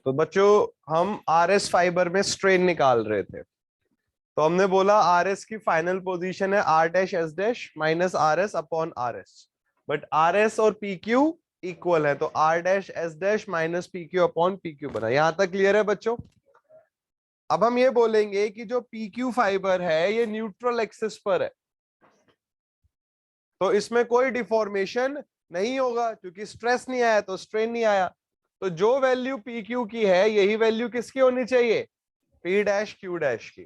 तो बच्चों हम आरएस फाइबर में स्ट्रेन निकाल रहे थे, तो हमने बोला आरएस की फाइनल पोजीशन है R dash S dash minus R S upon R S, but R S और पी क्यू इक्वल है, तो R dash S dash minus P Q upon P Q बना। यहां तक क्लियर है बच्चों? अब हम ये बोलेंगे कि जो पी क्यू फाइबर है ये न्यूट्रल एक्सिस पर है, तो इसमें कोई डिफॉर्मेशन नहीं होगा क्योंकि स्ट्रेस नहीं आया तो स्ट्रेन नहीं आया। तो जो वैल्यू पी क्यू की है यही वैल्यू किसकी होनी चाहिए? पी डैश क्यू डैश की।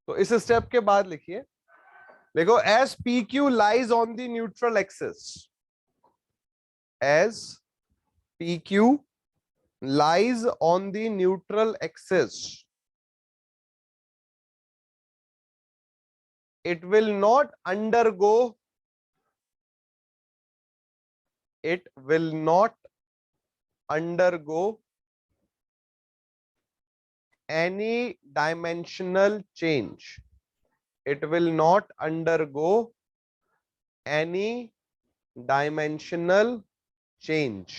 तो इस स्टेप के बाद लिखिए, देखो as P Q lies on the neutral axis, as P Q lies on the neutral axis, it will not undergo, it will not undergo any dimensional change, it will not undergo any dimensional change।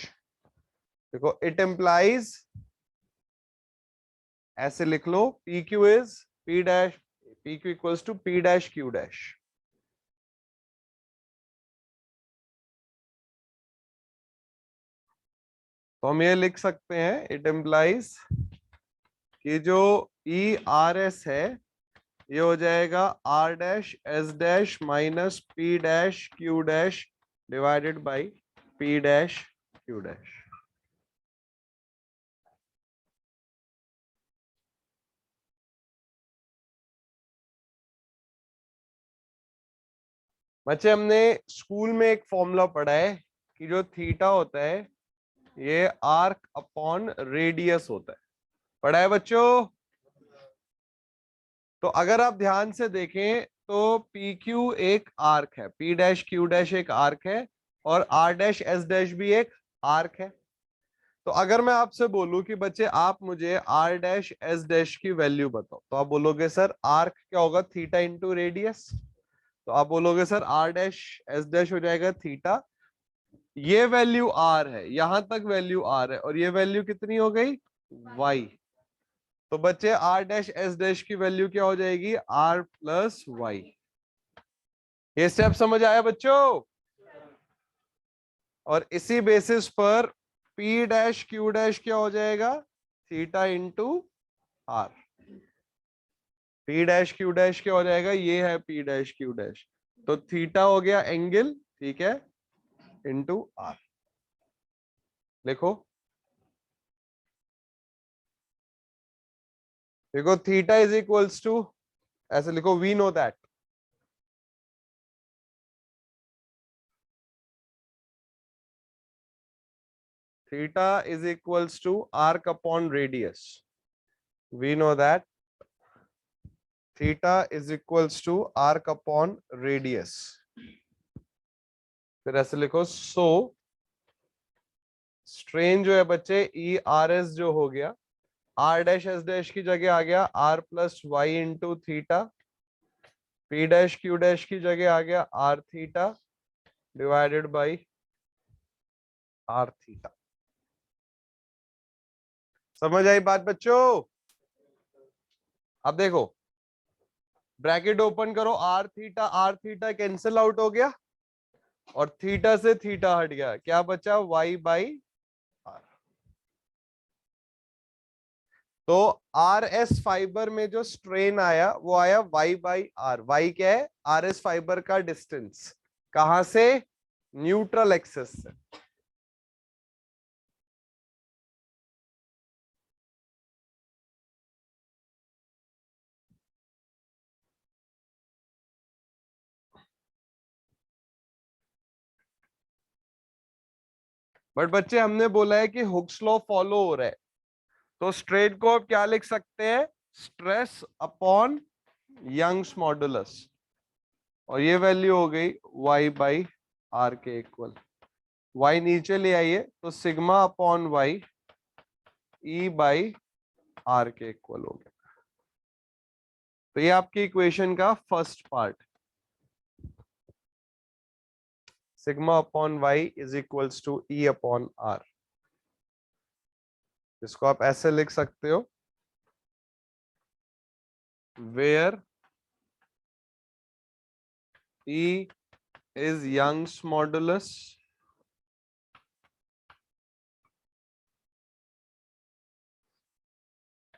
देखो it implies, ऐसे लिख लो, P Q is P dash, P Q equals to P dash Q dash. तो हम ये लिख सकते हैं, इट इम्प्लाइज कि जो ई आर एस है ये हो जाएगा R dash S dash minus P dash Q dash divided by P dash Q dash. बच्चे हमने स्कूल में एक फॉर्मूला पढ़ा है कि जो थीटा होता है ये आर्क अपॉन रेडियस होता है, पढ़ा है बच्चों? तो अगर आप ध्यान से देखें तो पी क्यू एक आर्क है, पी डैश क्यू डैश एक आर्क है, और आर डैश एस डैश भी एक आर्क है। तो अगर मैं आपसे बोलूं कि बच्चे आप मुझे आर डैश एस डैश की वैल्यू बताओ, तो आप बोलोगे सर आर्क क्या होगा? Theta into radius. तो आप बोलोगे sir R dash S dash हो जाएगा थीटा, ये वैल्यू आर है, यहां तक वैल्यू आर है, और ये वैल्यू कितनी हो गई? वाई। तो बच्चे आर डैश एस डैश की वैल्यू क्या हो जाएगी? R plus Y. ये स्टेप समझ आया बच्चों? और इसी बेसिस पर पी डैश क्यू डैश क्या हो जाएगा? Theta into R. P dash Q dash क्या हो जाएगा? ये है पी डैश क्यू डैश, तो थीटा हो गया एंगल, ठीक है, इंटू आर। लिखो, देखो थीटा इज इक्वल्स टू, ऐसे लिखो, we know that theta is equals to arc upon radius, we know that theta is equals to arc upon radius। फिर ऐसे लिखो, सो स्ट्रेन जो है बच्चे ई आर एस जो हो गया, आर डैश एस डैश की जगह आ गया R plus Y into theta, P dash Q dash की जगह आ गया R theta divided by R theta. समझ आई बात बच्चों? अब देखो, ब्रैकेट ओपन करो, आर थीटा कैंसिल आउट हो गया, और थीटा से थीटा हट गया, क्या बचा? Y by R. तो आर एस फाइबर में जो स्ट्रेन आया वो आया वाई बाई आर। वाई क्या है? आर एस फाइबर का डिस्टेंस, कहां से? न्यूट्रल एक्सिस से। बट बच्चे हमने बोला है कि हुक्स लॉ फॉलो हो रहा है, तो स्ट्रेन को अब क्या लिख सकते हैं? स्ट्रेस अपॉन यंग्स मॉडुलस, और ये वैल्यू हो गई वाई बाई आर के इक्वल। वाई नीचे ले आइए, तो sigma upon Y E by R के इक्वल हो गया। तो ये आपकी इक्वेशन का first part, sigma upon Y is equals to E upon R. जिसको आप ऐसे लिख सकते हो, where E is Young's modulus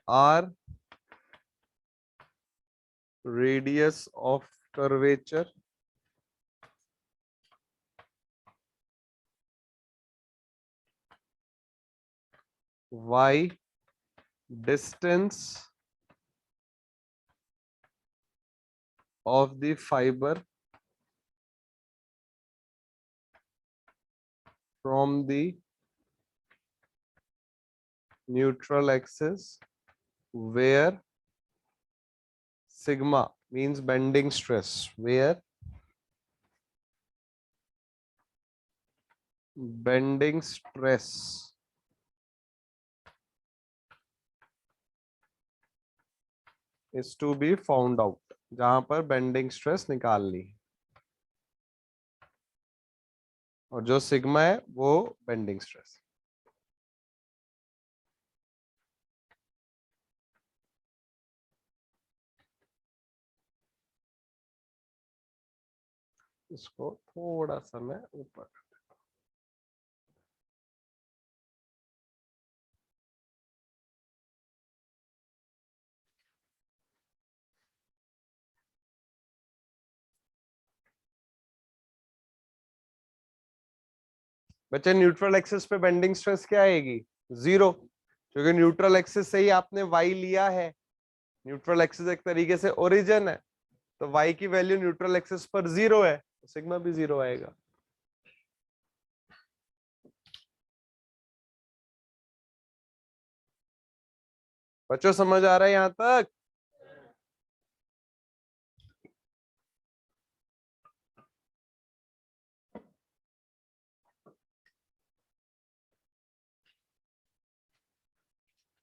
R radius of curvature Y distance of the fiber from the neutral axis, where sigma means bending stress, where bending stress is to be found out, जहां पर bending stress निकालनी है, और जो sigma है वो bending stress. इसको थोड़ा सा मैं ऊपर, बच्चे न्यूट्रल एक्सिस पे बेंडिंग स्ट्रेस क्या आएगी? जीरो, क्योंकि न्यूट्रल एक्सिस से ही आपने y लिया है। न्यूट्रल एक्सिस एक तरीके से ओरिजिन है, तो y की वैल्यू न्यूट्रल एक्सिस पर जीरो है, तो सिग्मा भी जीरो आएगा। बच्चों समझ आ रहा है यहां तक?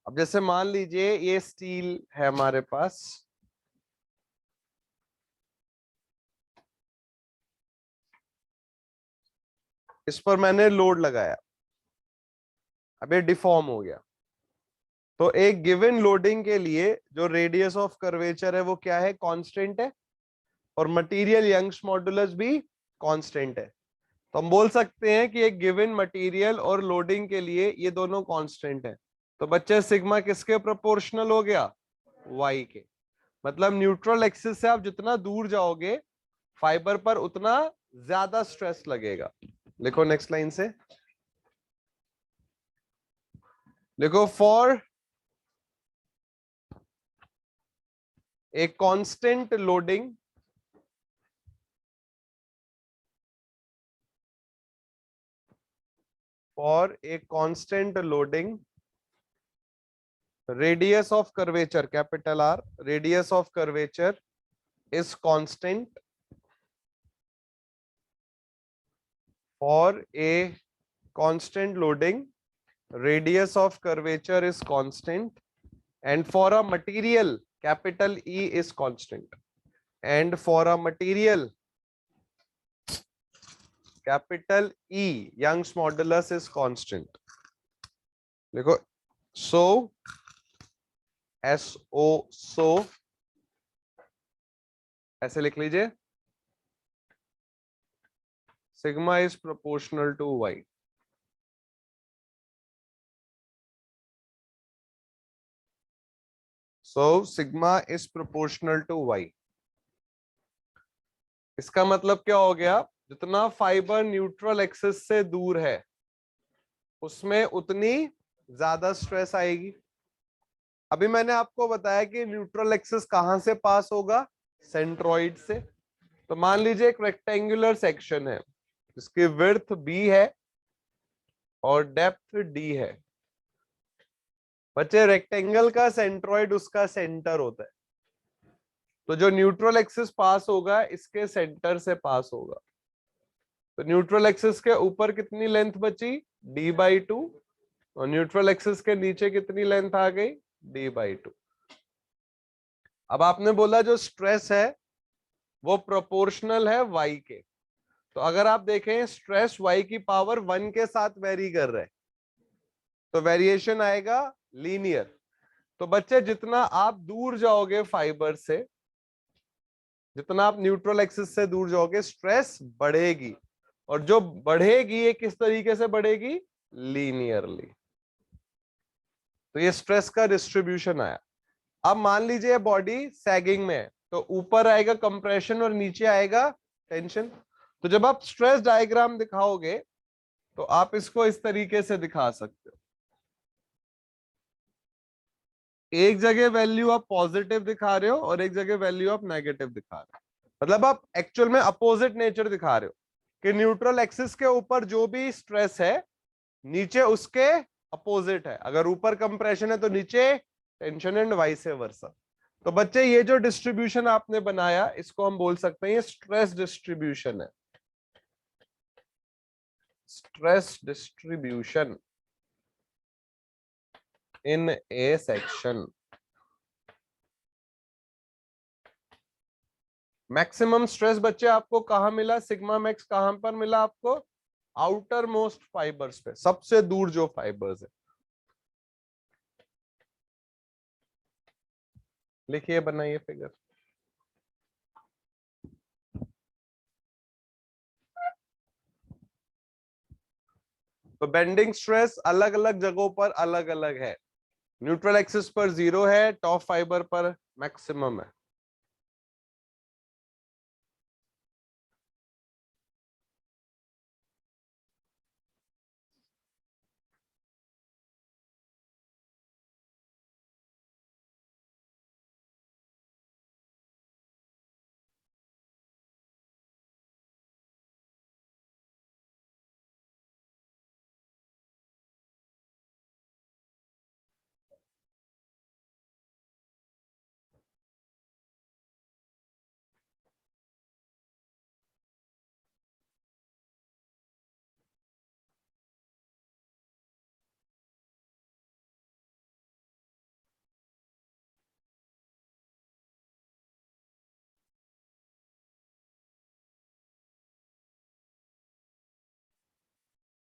अब जैसे मान लीजिए ये स्टील है हमारे पास, इस पर मैंने लोड लगाया, अब ये डिफॉर्म हो गया। तो एक गिवन लोडिंग के लिए जो रेडियस ऑफ कर्वेचर है वो क्या है? कांस्टेंट है, और मटेरियल यंग्स मॉडुलस भी कांस्टेंट है। तो हम बोल सकते हैं कि एक गिवन मटेरियल और लोडिंग के लिए ये दोनों कांस्टेंट है। तो बच्चे सिग्मा किसके प्रोपोर्शनल हो गया? y के। मतलब न्यूट्रल एक्सिस से आप जितना दूर जाओगे फाइबर पर उतना ज्यादा स्ट्रेस लगेगा। लिखो नेक्स्ट लाइन से, लिखो for a constant loading for a constant loading, radius of curvature capital R, radius of curvature is constant for a constant loading, radius of curvature is constant, and for a material capital E is constant, and for a material capital E Young's modulus is constant. देखो so so ऐसे लिख लीजिए, sigma is proportional to y. So sigma is proportional to y. इसका मतलब क्या हो गया? जितना फाइबर न्यूट्रल एक्सिस से दूर है उसमें उतनी ज्यादा स्ट्रेस आएगी। अभी मैंने आपको बताया कि न्यूट्रल एक्सिस कहां से पास होगा? सेंट्रॉइड से। तो मान लीजिए एक रेक्टेंगुलर सेक्शन है जिसकी विड्थ b है और डेप्थ d है। बच्चे रेक्टेंगल का सेंट्रॉइड उसका सेंटर होता है, तो जो न्यूट्रल एक्सिस पास होगा इसके सेंटर से पास होगा। तो न्यूट्रल एक्सिस के ऊपर कितनी लेंथ बची? d/2, और न्यूट्रल एक्सिस के नीचे कितनी लेंथ आ गई? d/2। अब आपने बोला जो स्ट्रेस है वो प्रोपोर्शनल है y के, तो अगर आप देखें स्ट्रेस y की पावर 1 के साथ वेरी कर रहा है, तो वेरिएशन आएगा लीनियर। तो बच्चे जितना आप दूर जाओगे फाइबर से, जितना आप न्यूट्रल एक्सिस से दूर जाओगे, स्ट्रेस बढ़ेगी। और जो बढ़ेगी ये किस तरीके से बढ़ेगी? लीनियरली। तो ये स्ट्रेस का डिस्ट्रीब्यूशन आया। अब मान लीजिए बॉडी सैगिंग में है, तो ऊपर आएगा कंप्रेशन और नीचे आएगा टेंशन। तो जब आप स्ट्रेस डायग्राम दिखाओगे तो आप इसको इस तरीके से दिखा सकते हो। एक जगह वैल्यू आप पॉजिटिव दिखा रहे हो और एक जगह वैल्यू आप नेगेटिव दिखा रहे हो। मतलब आप एक्चुअल में अपोजिट नेचर दिखा रहे हो कि न्यूट्रल एक्सिस के ऊपर जो भी स्ट्रेस है नीचे उसके अपोजिट है। अगर ऊपर कंप्रेशन है तो नीचे टेंशन एंड वाइस वर्सा। तो बच्चे ये जो डिस्ट्रीब्यूशन आपने बनाया इसको हम बोल सकते हैं ये स्ट्रेस डिस्ट्रीब्यूशन है। Stress distribution in A section. Maximum stress बच्चे आपको कहां मिला? सिग्मा मैक्स कहां पर मिला आपको? आउटर मोस्ट फाइबर्स पे, सबसे दूर जो फाइबर्स है। लिखिए, बनाइए फिगर। तो बेंडिंग स्ट्रेस अलग अलग जगहों पर अलग अलग है। न्यूट्रल एक्सिस पर 0 है, टॉप फाइबर पर मैक्सिमम है।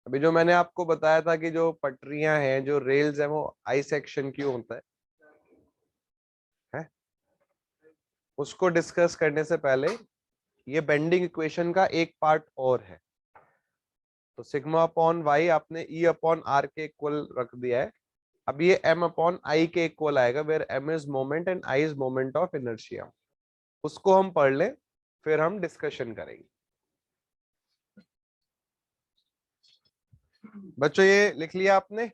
अभी जो मैंने आपको बताया था कि जो पटरियां हैं, जो रेल्स हैं, वो आई सेक्शन क्यों होता है? उसको डिस्कस करने से पहले ये बेंडिंग इक्वेशन का एक पार्ट और है। तो सिग्मा अपॉन वाई आपने ई अपॉन आर के इक्वल रख दिया है। अब ये एम अपॉन आई के इक्वल आएगा, where M is moment and I is moment of inertia. उसको हम पढ़ लें, फिर हम डिस्कशन करेंगे। बच्चों ये लिख लिया आपने?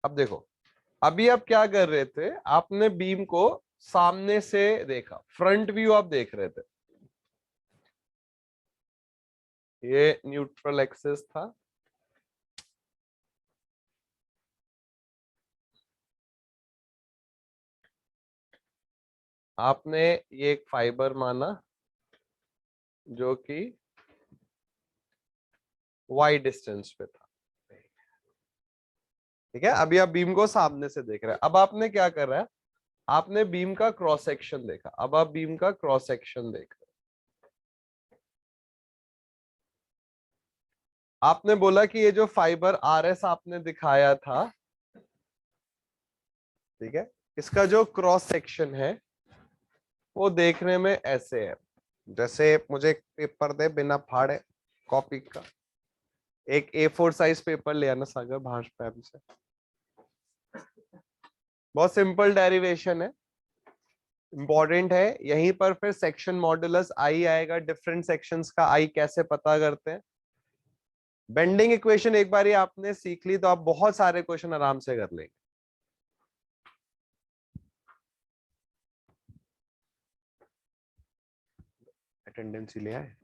अब देखो, अभी आप क्या कर रहे थे? आपने बीम को सामने से देखा, फ्रंट व्यू आप देख रहे थे। ये न्यूट्रल एक्सिस था, आपने ये एक फाइबर माना जो कि वाई डिस्टेंस पे था। ठीक है, अभी आप बीम को सामने से देख रहे हैं। अब आपने क्या कर रहा है? आपने बीम का क्रॉस सेक्शन देखा। अब आप बीम का क्रॉस सेक्शन देख रहे हैं। आपने बोला कि ये जो फाइबर आर एस आपने दिखाया था, ठीक है, इसका जो क्रॉस सेक्शन है वो देखने में ऐसे है। जैसे मुझे एक पेपर दे बिना फाड़े, कॉपी का एक A4 साइज पेपर ले आना सागर भाष पैम से। बहुत सिंपल डेरिवेशन है, इंपॉर्टेंट है। यहीं पर फिर सेक्शन मॉडुलस आई आएगा। डिफरेंट सेक्शंस का आई कैसे पता करते हैं? बेंडिंग इक्वेशन एक बार आपने सीख ली तो आप बहुत सारे क्वेश्चन आराम से कर लेंगे। अटेंडेंस ले आए।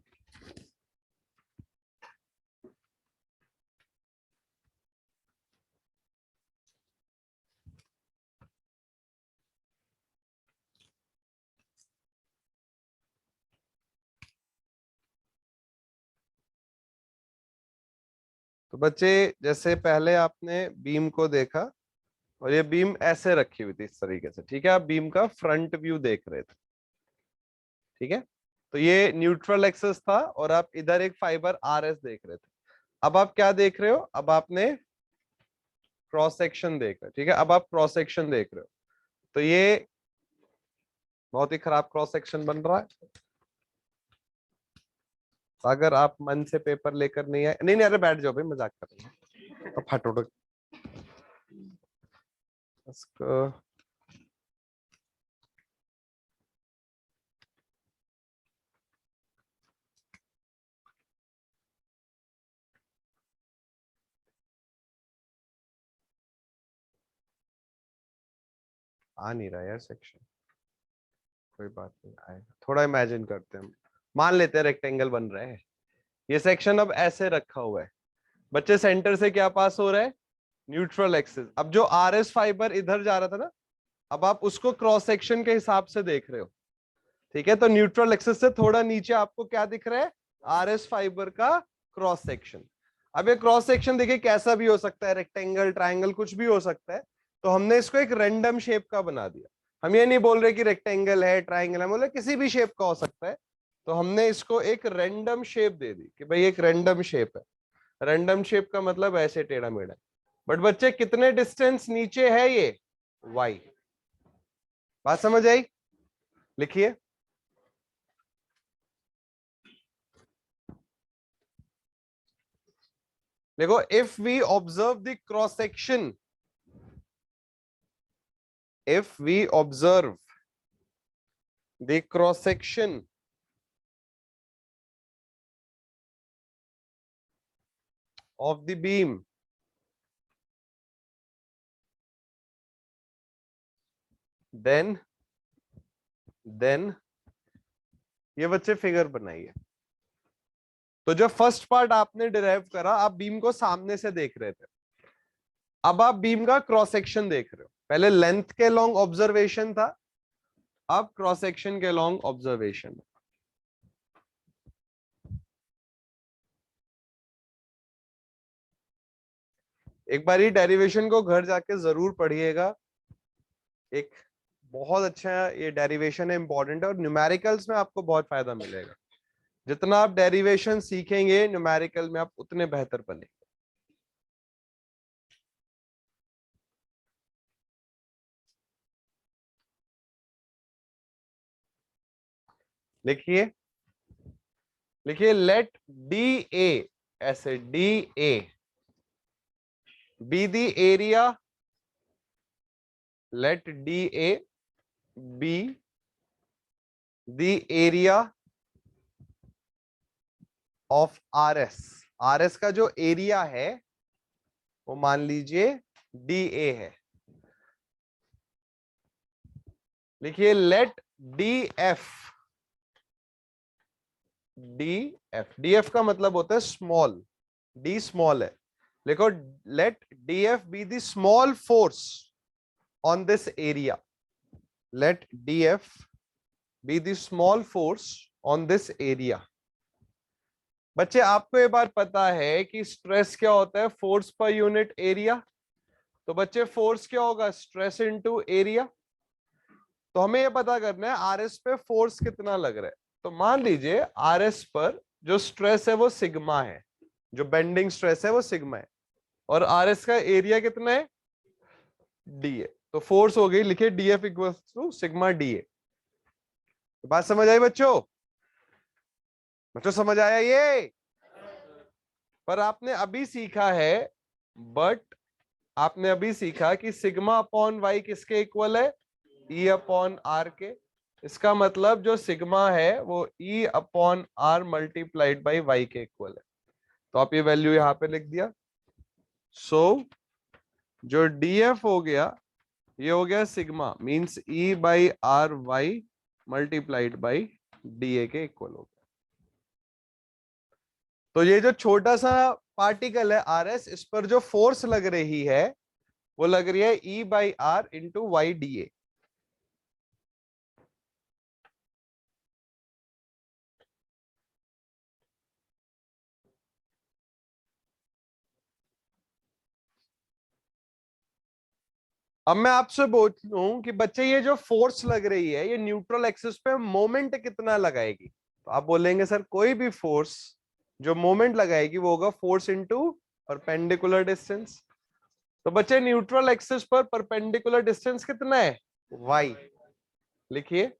तो बच्चे जैसे पहले आपने बीम को देखा और ये बीम ऐसे रखी हुई थी इस तरीके से, ठीक है, आप बीम का फ्रंट व्यू देख रहे थे। ठीक है, तो ये न्यूट्रल एक्सिस था और आप इधर एक फाइबर आर एस देख रहे थे। अब आप क्या देख रहे हो? अब आपने क्रॉस सेक्शन देख रहे हो, ठीक है। अब आप क्रॉस सेक्शन देख रहे हो, तो ये बहुत ही खराब क्रॉस सेक्शन बन रहा है। अगर आप मन से पेपर लेकर नहीं आए, नहीं नहीं, अरे बैठ जाओ भाई, मजाक कर रहे हैं, तो फट उठ इसको। आ नहीं रहा यार सेक्शन, कोई बात नहीं, आएगा। थोड़ा इमेजिन करते हैं, मान लेते हैं रेक्टेंगल बन रहे हैं। ये सेक्शन अब ऐसे रखा हुआ है बच्चे, सेंटर से क्या पास हो रहा है, न्यूट्रल एक्सिस। अब जो आर एस फाइबर इधर जा रहा था ना, अब आप उसको क्रॉस सेक्शन के हिसाब से देख रहे हो, ठीक है। तो न्यूट्रल एक्सिस से थोड़ा नीचे आपको क्या दिख रहा है, आर एस फाइबर का क्रॉस सेक्शन। अब ये क्रॉस सेक्शन देखिए कैसा भी हो सकता है, रेक्टेंगल, ट्रायंगल, कुछ भी हो सकता है। तो हमने इसको एक रैंडम शेप का बना दिया। हम ये नहीं बोल रहे कि रेक्टेंगल है, ट्रायंगल है, बोले किसी भी शेप का हो सकता है। तो हमने इसको एक रैंडम शेप दे दी कि भाई एक रैंडम शेप है। रैंडम शेप का मतलब ऐसे टेढ़ा मेढ़ा। बट बच्चे कितने डिस्टेंस नीचे है ये, y। बात समझ आई, लिखिए। देखो, if we observe the cross section, if we observe the cross section of the beam, then ये बच्चे फिगर बनाइए। तो जो फर्स्ट पार्ट आपने डिराइव करा, आप बीम को सामने से देख रहे थे, अब आप बीम का क्रॉस सेक्शन देख रहे हो। पहले लेंथ के लॉन्ग ऑब्जर्वेशन था, अब क्रॉस सेक्शन के लॉन्ग ऑब्जर्वेशन। एक बार ये डेरिवेशन को घर जाके जरूर पढ़िएगा, एक बहुत अच्छा ये डेरिवेशन है, इंपॉर्टेंट है, और न्यूमेरिकल्स में आपको बहुत फायदा मिलेगा। जितना आप डेरिवेशन सीखेंगे न्यूमेरिकल में, आप उतने बेहतर बनेंगे। लिखिए, लिखिए, लेट डी ए, ऐसे D A be the area, let D A be the area of R S. R S का जो एरिया है वो मान लीजिए डी ए है। लिखिए, let D F, D F, D F का मतलब होता है स्मॉल, डी स्मॉल है। देखो, let D F be the small force on this area, let D F be the small force on this area. बच्चे, आपको ये बात पता है कि स्ट्रेस क्या होता है, फोर्स पर यूनिट एरिया। तो बच्चे, फोर्स क्या होगा, स्ट्रेस इनटू एरिया। तो हमें ये पता करना है आर एस पे फोर्स कितना लग रहा है। तो मान लीजिए आर एस पर जो स्ट्रेस है वो सिग्मा है, जो बेंडिंग स्ट्रेस है वो सिग्मा है, और आर एस का एरिया कितना है, डी ए। तो फोर्स हो गई, लिखिए D F equal to sigma D A. बात समझ आई बच्चों, बच्चों समझ आया ये। पर आपने अभी सीखा है, बट आपने अभी सीखा कि सिग्मा अपॉन वाई किसके इक्वल है, ई अपॉन आर के। इसका मतलब जो सिग्मा है वो E upon R multiplied by Y के इक्वल है। तो आप ये वैल्यू यहां पे लिख दिया। सो जो डी एफ हो गया, ये हो गया sigma, means E by R Y multiplied by D A के इक्वल हो गया। तो ये जो छोटा सा पार्टिकल है आर एस, इस पर जो फोर्स लग रही है वो लग रही है E by R into Y D A. अब मैं आपसे बोलूं कि बच्चे ये जो फोर्स लग रही है ये न्यूट्रल एक्सिस पे मोमेंट कितना लगाएगी। तो आप बोलेंगे सर कोई भी फोर्स जो मोमेंट लगाएगी वो होगा फोर्स इनटू परपेंडिकुलर डिस्टेंस। तो बच्चे न्यूट्रल एक्सिस पर परपेंडिकुलर डिस्टेंस कितना है, y। लिखिए,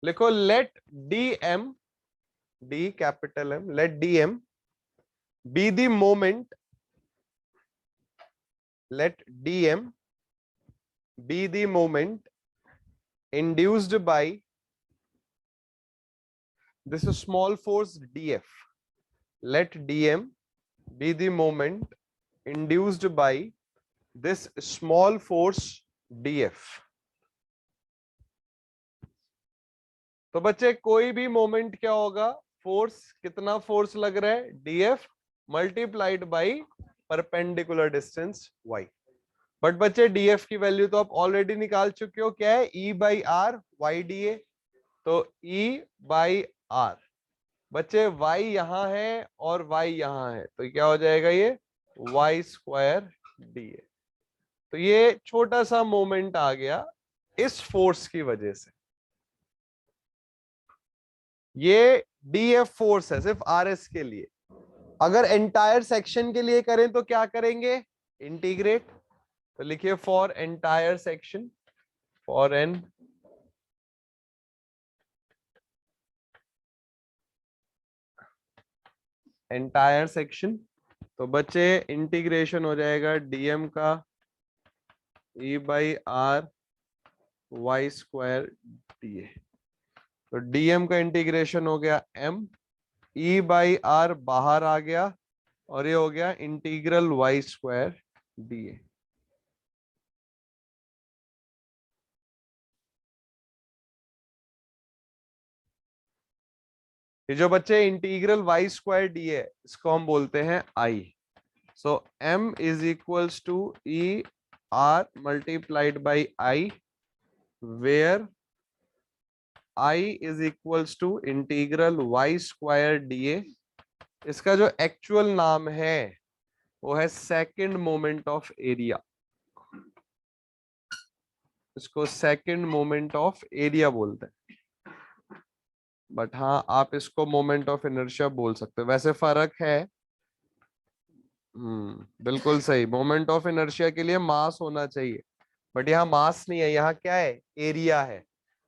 लिखो let D M, D capital M, let D M be the moment, let dm be the moment induced by this small force df. Let dm be the moment induced by this small force df. तो बच्चे कोई भी moment क्या होगा, force, कितना force लग रहा है, df multiplied by perpendicular distance y। But बच्चे डीएफ की वैल्यू तो आप ऑलरेडी निकाल चुके हो, क्या है, E by R Y D A. तो ई बाई आर, बच्चे y यहां है और y यहां है, तो क्या हो जाएगा ये वाई स्क्वायर डी ए। तो ये छोटा सा मोमेंट आ गया इस फोर्स की वजह से। ये डीएफ फोर्स है सिर्फ आरएस के लिए। अगर एंटायर सेक्शन के लिए करें तो क्या करेंगे, इंटीग्रेट। तो लिखिए for entire section, for an entire section, तो बच्चे इंटीग्रेशन हो जाएगा डीएम का E by R Y square D A. तो डीएम का इंटीग्रेशन हो गया एम, ई बाई आर बाहर आ गया और ये हो गया integral Y square D A. ये जो बच्चे integral Y square D A, इसको हम बोलते हैं I. So M is equals to E R multiplied by I, where I is equals to integral Y square D A. इसका जो actual नाम है वो है सेकंड मोमेंट ऑफ एरिया। इसको सेकंड मोमेंट ऑफ एरिया बोलते हैं, बट हाँ आप इसको मोमेंट ऑफ इनर्शिया बोल सकते हो, वैसे फर्क है। बिल्कुल सही, मोमेंट ऑफ इनर्शिया के लिए मास होना चाहिए, बट यहाँ मास नहीं है, यहाँ क्या है, एरिया है।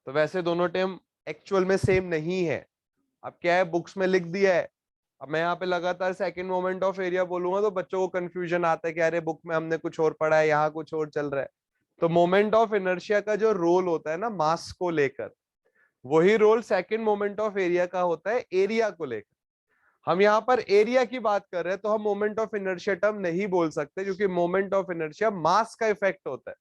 तो वैसे दोनों टर्म एक्चुअल में सेम नहीं है। अब क्या है, बुक्स में लिख दिया है। अब मैं यहाँ पे लगातार सेकंड मोमेंट ऑफ एरिया बोलूंगा तो बच्चों को कंफ्यूजन आता है कि अरे बुक में हमने कुछ और पढ़ा है, यहाँ कुछ और चल रहा है। तो मोमेंट ऑफ इनर्शिया का जो रोल होता है ना मास को लेकर, वही role second moment of area का होता है एरिया को लेकर। हम यहाँ पर एरिया की बात कर रहे हैं तो हम मोमेंट ऑफ इनर्शिया टर्म नहीं बोल सकते, क्योंकि मोमेंट ऑफ इनर्शिया मास का इफेक्ट होता है।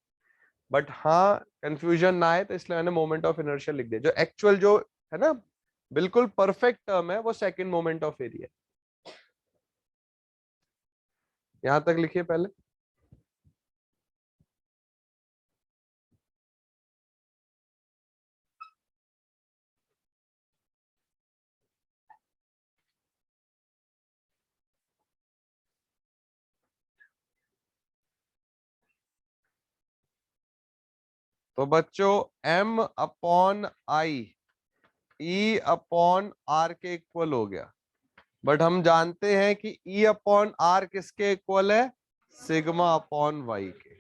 बट हाँ कंफ्यूजन ना आए तो इसलिए मैंने मोमेंट ऑफ इनर्शिया लिख दिया। जो एक्चुअल जो है ना बिल्कुल परफेक्ट टर्म है वो सेकंड मोमेंट ऑफ एरिया। यहां तक लिखिए पहले। तो बच्चों m upon I E upon R के इक्वल हो गया, बट हम जानते हैं कि E अपॉन आर किसके इक्वल है, सिग्मा अपॉन वाई के।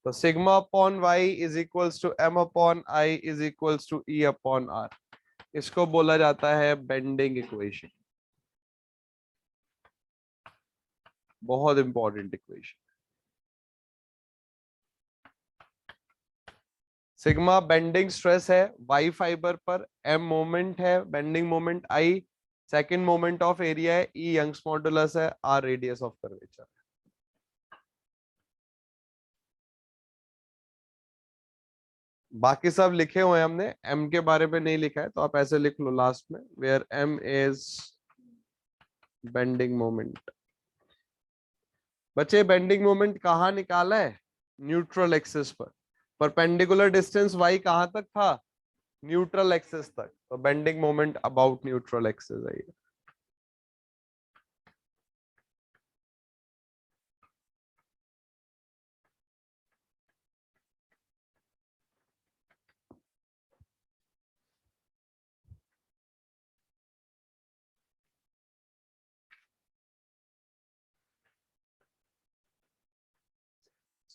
तो sigma upon Y is equals to m upon I is equals to E upon R. इसको बोला जाता है बेंडिंग इक्वेशन, बहुत important equation. Sigma bending stress है वाई फाइबर पर, एम मोमेंट है bending moment, I second moment of area है, ई Young's modulus है, आर रेडियस ऑफ कर्वेचर। बाकी सब लिखे हुए हैं हमने, एम के बारे में नहीं लिखा है तो आप ऐसे लिख लो लास्ट में, where M is bending moment. बच्चे बेंडिंग मोमेंट कहाँ निकाला है, न्यूट्रल एक्सिस पर। परपेंडिकुलर डिस्टेंस वाई कहां तक था, न्यूट्रल एक्सिस तक। तो bending moment about neutral axis है ये।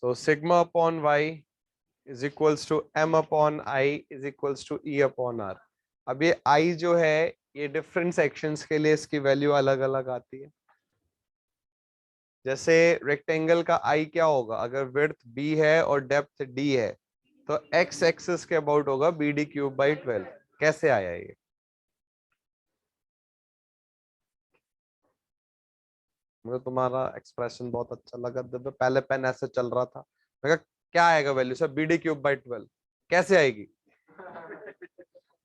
So sigma upon Y is equals to M upon I is equals to E upon R. अब ये आई जो है ये डिफरेंट सेक्शंस के लिए इसकी वैल्यू अलग अलग आती है। जैसे रेक्टेंगल का आई क्या होगा, अगर विड्थ बी है और डेप्थ डी है तो एक्स एक्सिस के अबाउट होगा बी डी क्यूब बाई 12। कैसे आया ये? मुझे तुम्हारा एक्सप्रेशन बहुत अच्छा लगा, जब पहले पेन ऐसे चल रहा था मैं कहा क्या आएगा value sir, B D cube by 12 कैसे आएगी?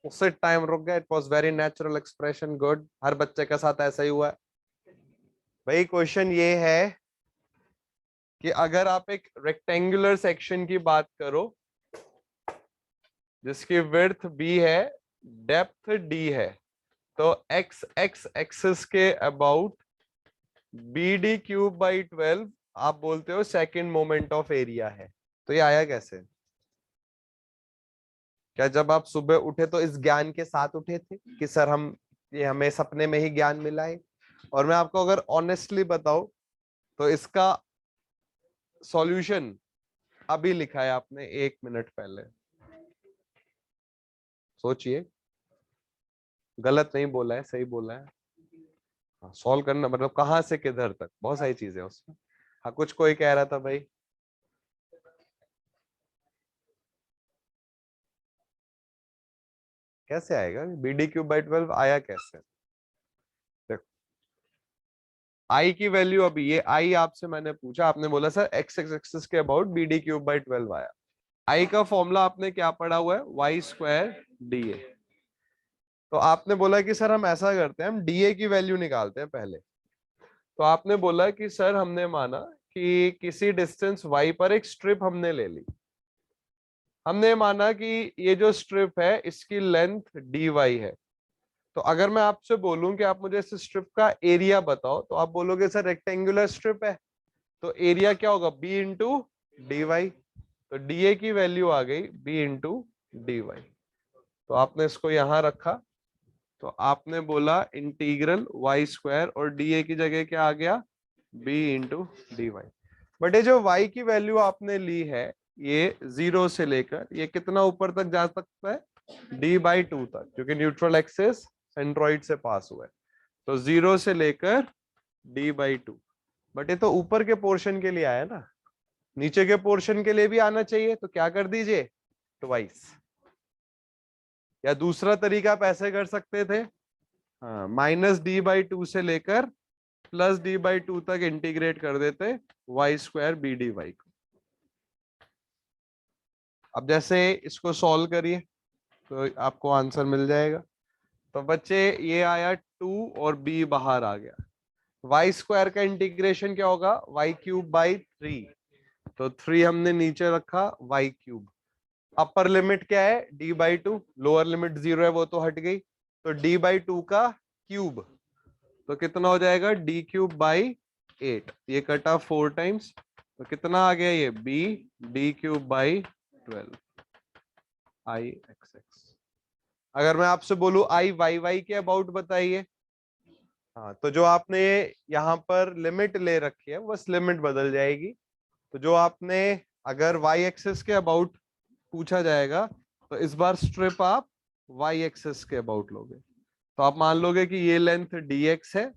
उससे टाइम रुक गया। It was very natural expression, good. हर बच्चे के साथ ऐसा ही हुआ है भाई। क्वेश्चन ये है कि अगर आप एक रेक्टेंगुलर सेक्शन की बात करो जिसकी विड्थ बी है, डेप्थ डी है, तो एक्स एक्स एक्सिस के about B D cube by 12 आप बोलते हो सेकेंड मोमेंट ऑफ एरिया है। तो ये आया कैसे? क्या जब आप सुबह उठे तो इस ज्ञान के साथ उठे थे कि सर हम ये हमें सपने में ही ज्ञान मिला है? और मैं आपको अगर ऑनेस्टली बताऊं तो इसका सॉल्यूशन अभी लिखा है आपने 1 मिनट पहले। सोचिए, गलत नहीं बोला है, सही बोला है। हाँ, सॉल्व करना मतलब कहां से किधर तक, बहुत सारी चीजें उसमें। हाँ, कुछ कोई कह रहा था भाई। कैसे आएगा बी डी क्यूब बाई 12? आया कैसे? देखो, आई की वैल्यू अभी ये आई आपसे मैंने पूछा, आपने बोला सर एक्स एक्स एक्सिस के about B D cube by 12 आया। आई का फॉर्मूला आपने क्या पढ़ा हुआ है? Y square D A. तो आपने बोला कि सर हम ऐसा करते हैं, हम डीए की वैल्यू निकालते हैं पहले। तो आपने बोला कि सर हमने माना कि किसी डिस्टेंस वाई पर एक स्ट्रिप हमने ले ली। हमने माना कि ये जो स्ट्रिप है इसकी लेंथ डी वाई है। तो अगर मैं आपसे बोलूं कि आप मुझे इस स्ट्रिप का एरिया बताओ तो आप बोलोगे सर रेक्टेंगुलर स्ट्रिप है तो एरिया क्या होगा? B into D Y. तो डीए की वैल्यू आ गई बी इंटू डी वाई। तो आपने इसको यहां रखा तो आपने बोला इंटीग्रल वाई स्क्वायर और डीए की जगह क्या आ गया? B into D Y. But ये जो y की वैल्यू आपने ली है ये 0 से लेकर ये कितना ऊपर तक जा सकता है? d/2 तक, क्योंकि न्यूट्रल एक्सिस सेंट्रोइड से पास हुआ है। तो 0 से लेकर d/2। बट ये तो ऊपर के पोर्शन के लिए आया ना, नीचे के पोर्शन के लिए भी आना चाहिए। तो क्या कर दीजिए? ट्वाइस। या दूसरा तरीका आप ऐसे कर सकते थे, हाँ, -d/2 से लेकर +d/2 तक इंटीग्रेट कर देते Y square B D Y को। अब जैसे इसको सॉल्व करिए तो आपको आंसर मिल जाएगा। तो बच्चे ये आया 2 और b बाहर आ गया। वाई स्क्वायर का इंटीग्रेशन क्या होगा? y³ by 3। तो 3 हमने नीचे रखा, y³। अपर लिमिट क्या है? d/2। लोअर लिमिट 0 है, वो तो हट गई। तो d/2 का क्यूब तो कितना हो जाएगा? d³/8। ये कटा 4 टाइम्स तो कितना आ गया? ये b d³/12 आई एक्स एक्स। अगर मैं आपसे बोलूं आई वाई वाई के अबाउट बताइए, हाँ, तो जो आपने यहाँ पर लिमिट ले रखी है बस लिमिट बदल जाएगी। तो जो आपने अगर वाई एक्सिस के अबाउट पूछा जाएगा तो इस बार स्ट्रिप आप वाई एक्सिस के अबाउट लोगे। तो आप मान लोगे कि ये लेंथ dx है,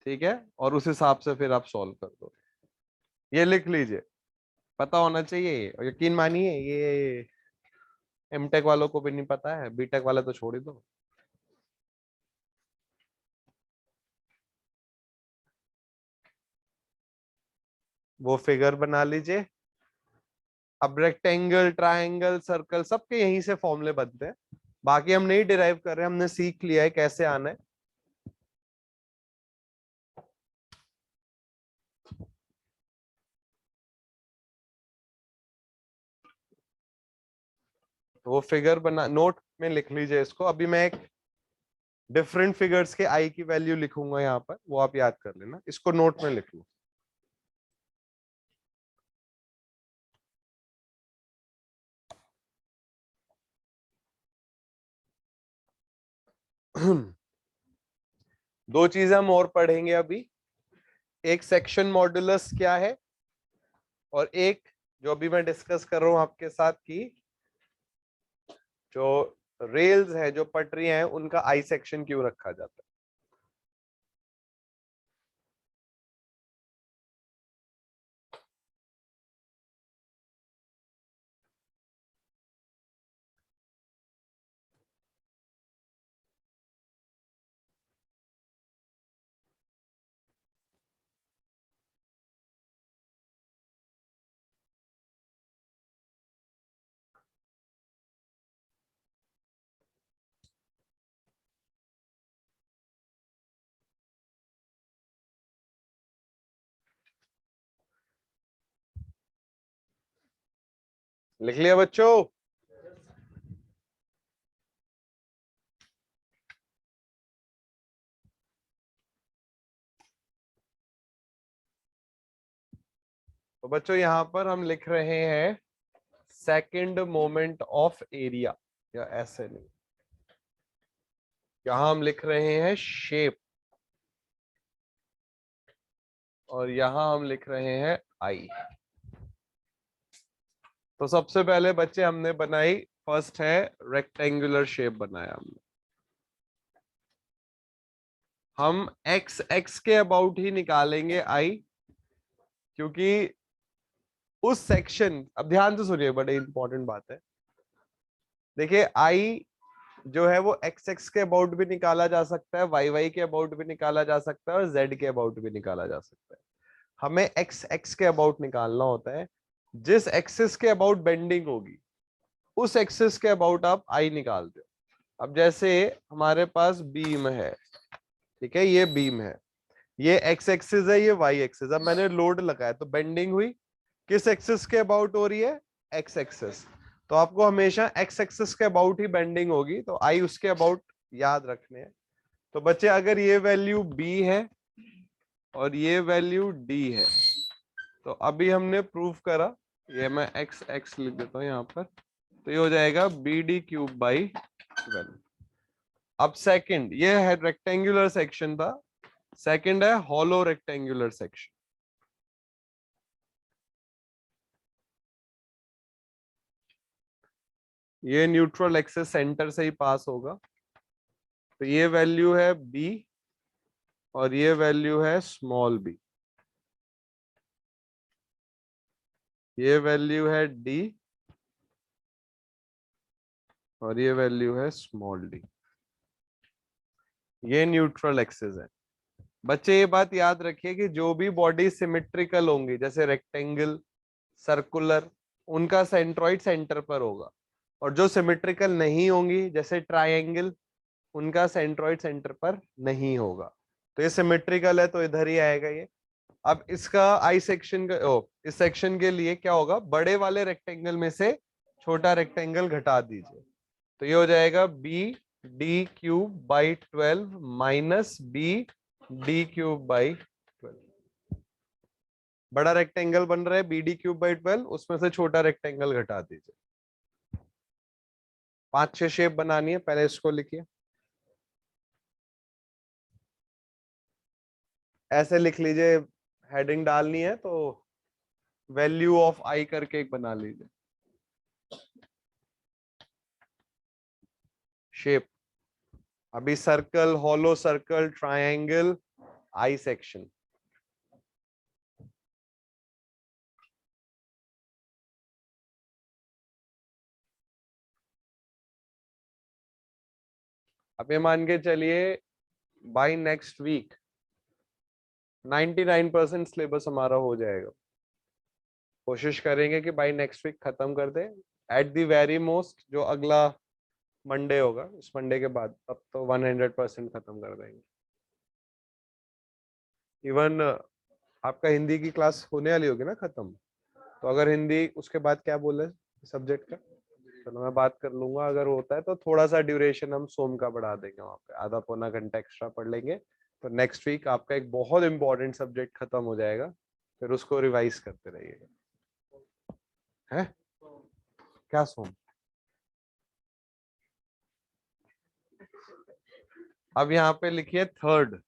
ठीक है, और उस हिसाब से फिर आप सॉल्व कर दो। ये लिख लीजिए, पता होना चाहिए। और यकीन मानिए ये एमटेक वालों को भी नहीं पता है, बीटेक वाले तो छोड़ ही दो। वो फिगर बना लीजिए। अब रेक्टेंगल, ट्रायंगल, सर्कल सबके यहीं से फॉर्मूले बनते हैं। बाकी हम नहीं डिराइव कर रहे, हमने सीख लिया है कैसे आना है। तो वो फिगर बना, नोट में लिख लीजिए इसको। अभी मैं एक डिफरेंट फिगर्स के आई की वैल्यू लिखूंगा यहाँ पर, वो आप याद कर लेना। इसको नोट में लिख लो। दो चीजें हम और पढ़ेंगे अभी। एक सेक्शन मॉड्यूलस क्या है और एक जो अभी मैं डिस्कस कर रहा हूं आपके साथ की जो रेल्स है, जो पटरियां हैं, उनका आई सेक्शन क्यों रखा जाता है। लिख लिया बच्चों। तो बच्चों यहां पर हम लिख रहे हैं सेकंड मोमेंट ऑफ एरिया, या ऐसे नहीं, यहां हम लिख रहे हैं शेप, और यहां हम लिख रहे हैं आई। तो सबसे पहले बच्चे हमने बनाई, फर्स्ट है रेक्टेंगुलर शेप बनाया हमने। हम एक्स एक्स के अबाउट ही निकालेंगे आई, क्योंकि उस सेक्शन, अब ध्यान से सुनिए, बड़े इंपॉर्टेंट बात है। देखिए आई जो है वो एक्स एक्स के अबाउट भी निकाला जा सकता है, वाई वाई के अबाउट भी निकाला जा सकता है, और जेड के अबाउट भी निकाला जा सकता है। हमें एक्स एक्स के अबाउट निकालना होता है। जिस एक्सिस के अबाउट बेंडिंग होगी उस एक्सिस के अबाउट आप आई निकाल दो। अब जैसे हमारे पास बीम है, ठीक है, ये बीम है, ये एक्स एक्सिस है, ये वाई एक्सिस। अब मैंने लोड लगाया तो बेंडिंग हुई, किस एक्सिस के अबाउट हो रही है, एक्स एक्सिस। तो आपको हमेशा एक्स एक्सिस के अबाउट ही बेंडिंग होगी, तो आई उसके अबाउट याद रखने हैं। तो बच्चे अगर ये वैल्यू बी है और ये वैल्यू डी है, तो अभी हमने प्रूफ करा, ये मैं एक्स एक्स लिख देता हूं यहां पर, तो ये हो जाएगा बी डी क्यूब बाई 12। अब सेकंड, ये है रेक्टेंगुलर सेक्शन था, सेकंड है हॉलो रेक्टेंगुलर सेक्शन। ये न्यूट्रल एक्सिस सेंटर से ही पास होगा, तो ये वैल्यू है बी और ये वैल्यू है स्मॉल बी, ये वैल्यू है डी और ये वैल्यू है स्मॉल डी। ये न्यूट्रल एक्सिस है। बच्चे ये बात याद रखिए कि जो भी बॉडी सिमेट्रिकल होंगी, जैसे रेक्टेंगल, सर्कुलर, उनका सेंट्रॉइड सेंटर पर होगा, और जो सिमेट्रिकल नहीं होंगी जैसे ट्रायंगल, उनका सेंट्रॉइड सेंटर पर नहीं होगा। तो ये सिमेट्रिकल है तो इधर ही आएगा ये। अब इसका आई सेक्शन का इस सेक्शन के लिए क्या होगा, बड़े वाले रेक्टेंगल में से छोटा रेक्टेंगल घटा दीजिए, तो ये हो जाएगा B D cube by 12 minus B D cube by 12। बड़ा रेक्टेंगल बन रहा है बी डी क्यूब बाई 12, उसमें से छोटा रेक्टेंगल घटा दीजिए। 5-6 शेप बनानी है, पहले इसको लिखिए, ऐसे लिख लीजिए, हेडिंग डालनी है तो वैल्यू ऑफ आई करके एक बना लीजिए शेप। अभी circle, hollow circle, triangle, I section. अब ये मान के चलिए बाय नेक्स्ट वीक 99% सिलेबस हमारा हो जाएगा। कोशिश करेंगे कि बाय नेक्स्ट वीक खत्म कर दे, एट द वेरी मोस्ट जो अगला मंडे होगा, इस मंडे के बाद, तब तो 100% खत्म कर देंगे। इवन आपका हिंदी की क्लास होने वाली होगी ना खत्म, तो अगर हिंदी उसके बाद क्या बोले सब्जेक्ट का, तो मैं बात कर लूंगा, अगर होता है तो थोड़ा सा ड्यूरेशन हम सोम का बढ़ा देंगे, वहां पे आधा पौना घंटा एक्स्ट्रा पढ़ लेंगे, तो नेक्स्ट वीक आपका एक बहुत इंपॉर्टेंट सब्जेक्ट खत्म हो जाएगा, फिर उसको रिवाइज करते रहिएगा। है क्या सोम? अब यहाँ पे लिखिए थर्ड,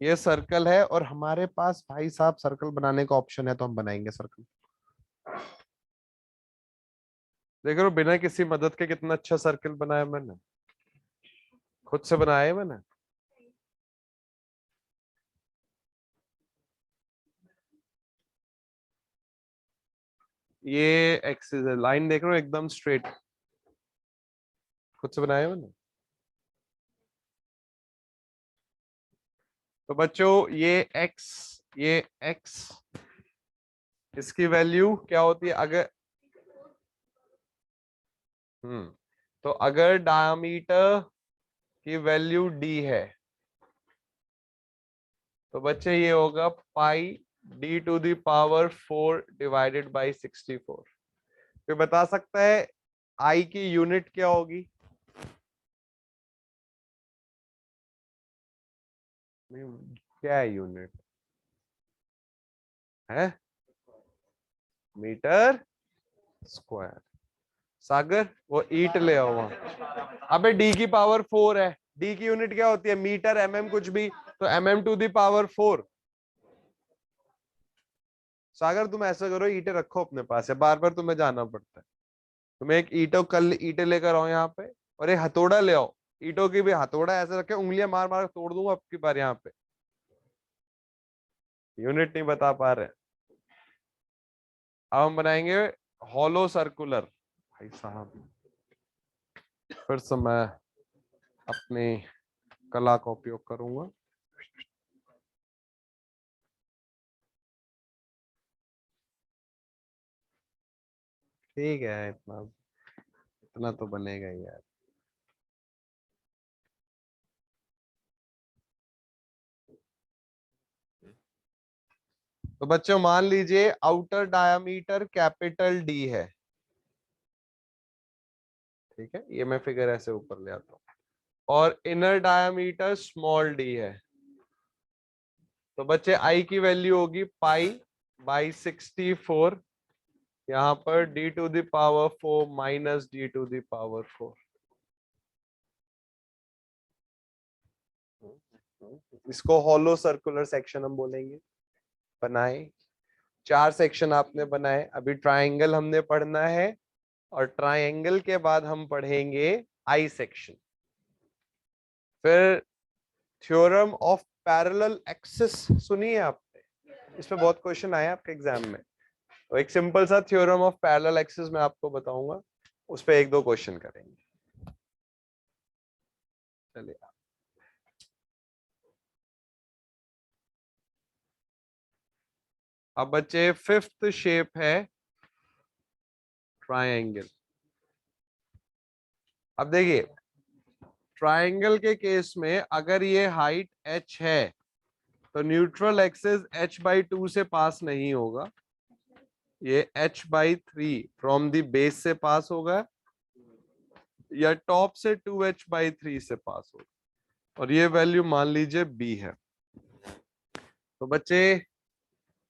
ये सर्कल है और हमारे पास भाई साहब सर्कल बनाने का ऑप्शन है, तो हम बनाएंगे सर्कल। देख रहे हो बिना किसी मदद के कितना अच्छा सर्कल बनाया मैंने, खुद से बनाया है मैंने। ये एक्सिस है, लाइन देख रहे हो एकदम स्ट्रेट, खुद से बनाया है मैंने। तो बच्चों ये x इसकी वैल्यू क्या होती है अगर, तो अगर डायमीटर की वैल्यू d है तो बच्चे ये होगा पाई d⁴ डिवाइडेड बाई 64। कोई बता सकता है I की यूनिट क्या होगी? क्या है यूनिट? है मीटर स्क्वायर। सागर वो ईट ले आओ वहां। अबे d⁴ है, d की यूनिट क्या होती है? मीटर, mm कुछ भी, तो mm⁴। सागर तुम ऐसा करो, ईटे रखो अपने पास, है बार बार तुम्हें जाना पड़ता है। तुम्हें एक ईटो कल ईटे लेकर आओ यहाँ पे, और एक हथौड़ा ले आओ। ईटों की भी हथौड़ा ऐसे रखे, उंगलियां मार मार तोड़ दूंगा आपकी बार यहाँ पे। यूनिट नहीं बता पा रहे। अब हम बनाएंगे हॉलो सर्कुलर। भाई साहब फिर से मैं अपनी कला का उपयोग करूंगा। ठीक है, इतना इतना तो बनेगा ही यार। तो बच्चों मान लीजिए आउटर डायामीटर कैपिटल डी है, ठीक है, ये मैं फिगर ऐसे ऊपर ले आता हूँ, और इनर डायामीटर स्मॉल डी है। तो बच्चे आई की वैल्यू होगी पाई बाई 64, यहाँ पर d⁴ माइनस d⁴। इसको हॉलो सर्कुलर सेक्शन हम बोलेंगे। बनाए, 4 सेक्शन आपने बनाए। अभी ट्राइंगल हमने पढ़ना है, और ट्राइंगल के बाद हम पढ़ेंगे आई सेक्शन। फिर थ्योरम ऑफ पैरेलल एक्सिस सुनिए आपने, इसमें बहुत क्वेश्चन आए आपके एग्जाम में। तो एक सिंपल सा थ्योरम ऑफ पैरेलल एक्सिस मैं आपको बताऊंगा, उस पर 1-2 क्वेश्चन करेंगे। चलिए, अब बच्चे फिफ्थ शेप है ट्रायंगल। अब देखिए ट्रायंगल के केस में अगर ये हाइट h है तो न्यूट्रल एक्सिस h/2 से पास नहीं होगा, ये h/3 फ्रॉम द बेस से पास होगा, या टॉप से 2h/3 से पास होगा, और ये वैल्यू मान लीजिए b है। तो बच्चे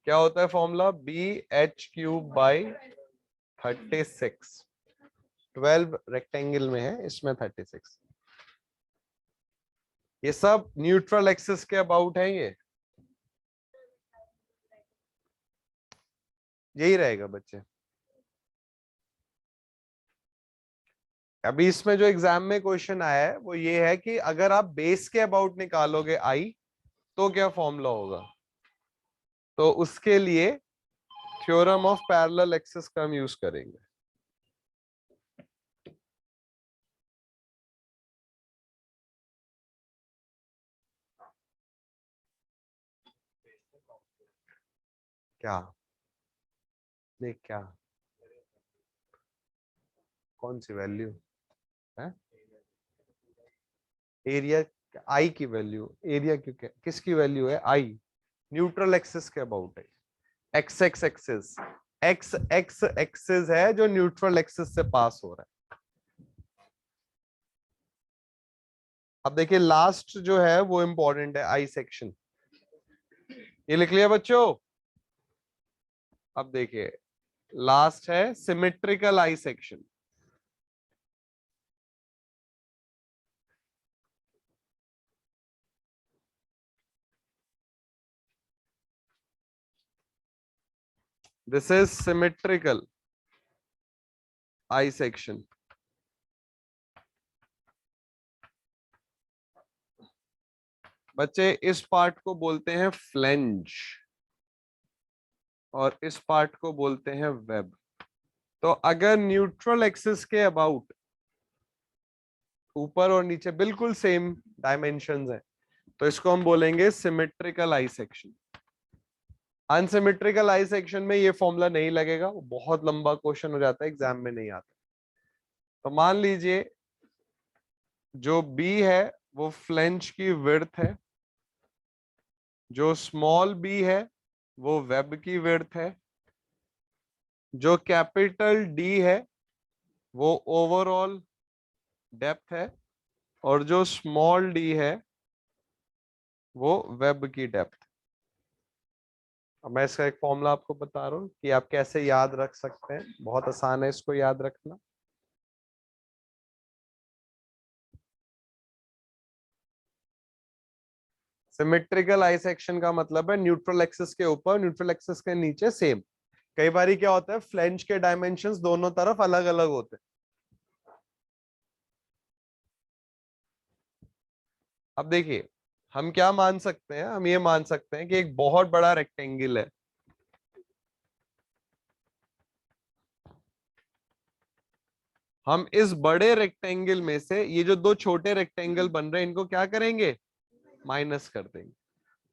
क्या होता है फॉर्मूला? bh³/36। 12 रेक्टेंगल में है, इसमें 36। ये सब न्यूट्रल एक्सिस के अबाउट है, ये यही रहेगा बच्चे। अभी इसमें जो एग्जाम में क्वेश्चन आया है वो ये है कि अगर आप बेस के अबाउट निकालोगे आई तो क्या फॉर्मूला होगा? तो उसके लिए थ्योरम ऑफ पैरेलल एक्सिस का हम यूज करेंगे। क्या? देख क्या, कौन सी वैल्यू है? एरिया, आई की वैल्यू, एरिया क्यों, किसकी वैल्यू है? आई न्यूट्रल एक्सिस के अबाउट है। X X axis, x X axis है जो न्यूट्रल एक्सिस से पास हो रहा है। अब देखिए लास्ट जो है वो इंपॉर्टेंट है, आई सेक्शन। ये लिख लिया बच्चों? अब देखिए लास्ट है symmetrical I section. This is symmetrical I section. बच्चे इस पार्ट को बोलते हैं फ्लेंज और इस पार्ट को बोलते हैं वेब। तो अगर न्यूट्रल एक्सिस के अबाउट ऊपर और नीचे बिल्कुल सेम डायमेंशंस है तो इसको हम बोलेंगे symmetrical I section. Unsymmetrical I section में ये फॉर्मूला नहीं लगेगा, वो बहुत लंबा क्वेश्चन हो जाता है, एग्जाम में नहीं आता। तो मान लीजिए जो बी है वो फ्लेंज की विड्थ है, जो स्मॉल बी है वो वेब की विड्थ है, जो कैपिटल डी है वो ओवरऑल डेप्थ है, और जो स्मॉल डी है वो वेब की डेप्थ। अब मैं इसका एक फॉर्मूला आपको बता रहा हूं कि आप कैसे याद रख सकते हैं, बहुत आसान है इसको याद रखना। सिमेट्रिकल आई सेक्शन का मतलब है न्यूट्रल एक्सिस के ऊपर न्यूट्रल एक्सिस के नीचे सेम। कई बारी क्या होता है, फ्लेंज के डायमेंशंस दोनों तरफ अलग अलग होते हैं। अब देखिए हम क्या मान सकते हैं, हम ये मान सकते हैं कि एक बहुत बड़ा रेक्टेंगल है, हम इस बड़े रेक्टेंगल में से ये जो दो छोटे रेक्टेंगल बन रहे हैं इनको क्या करेंगे, माइनस कर देंगे।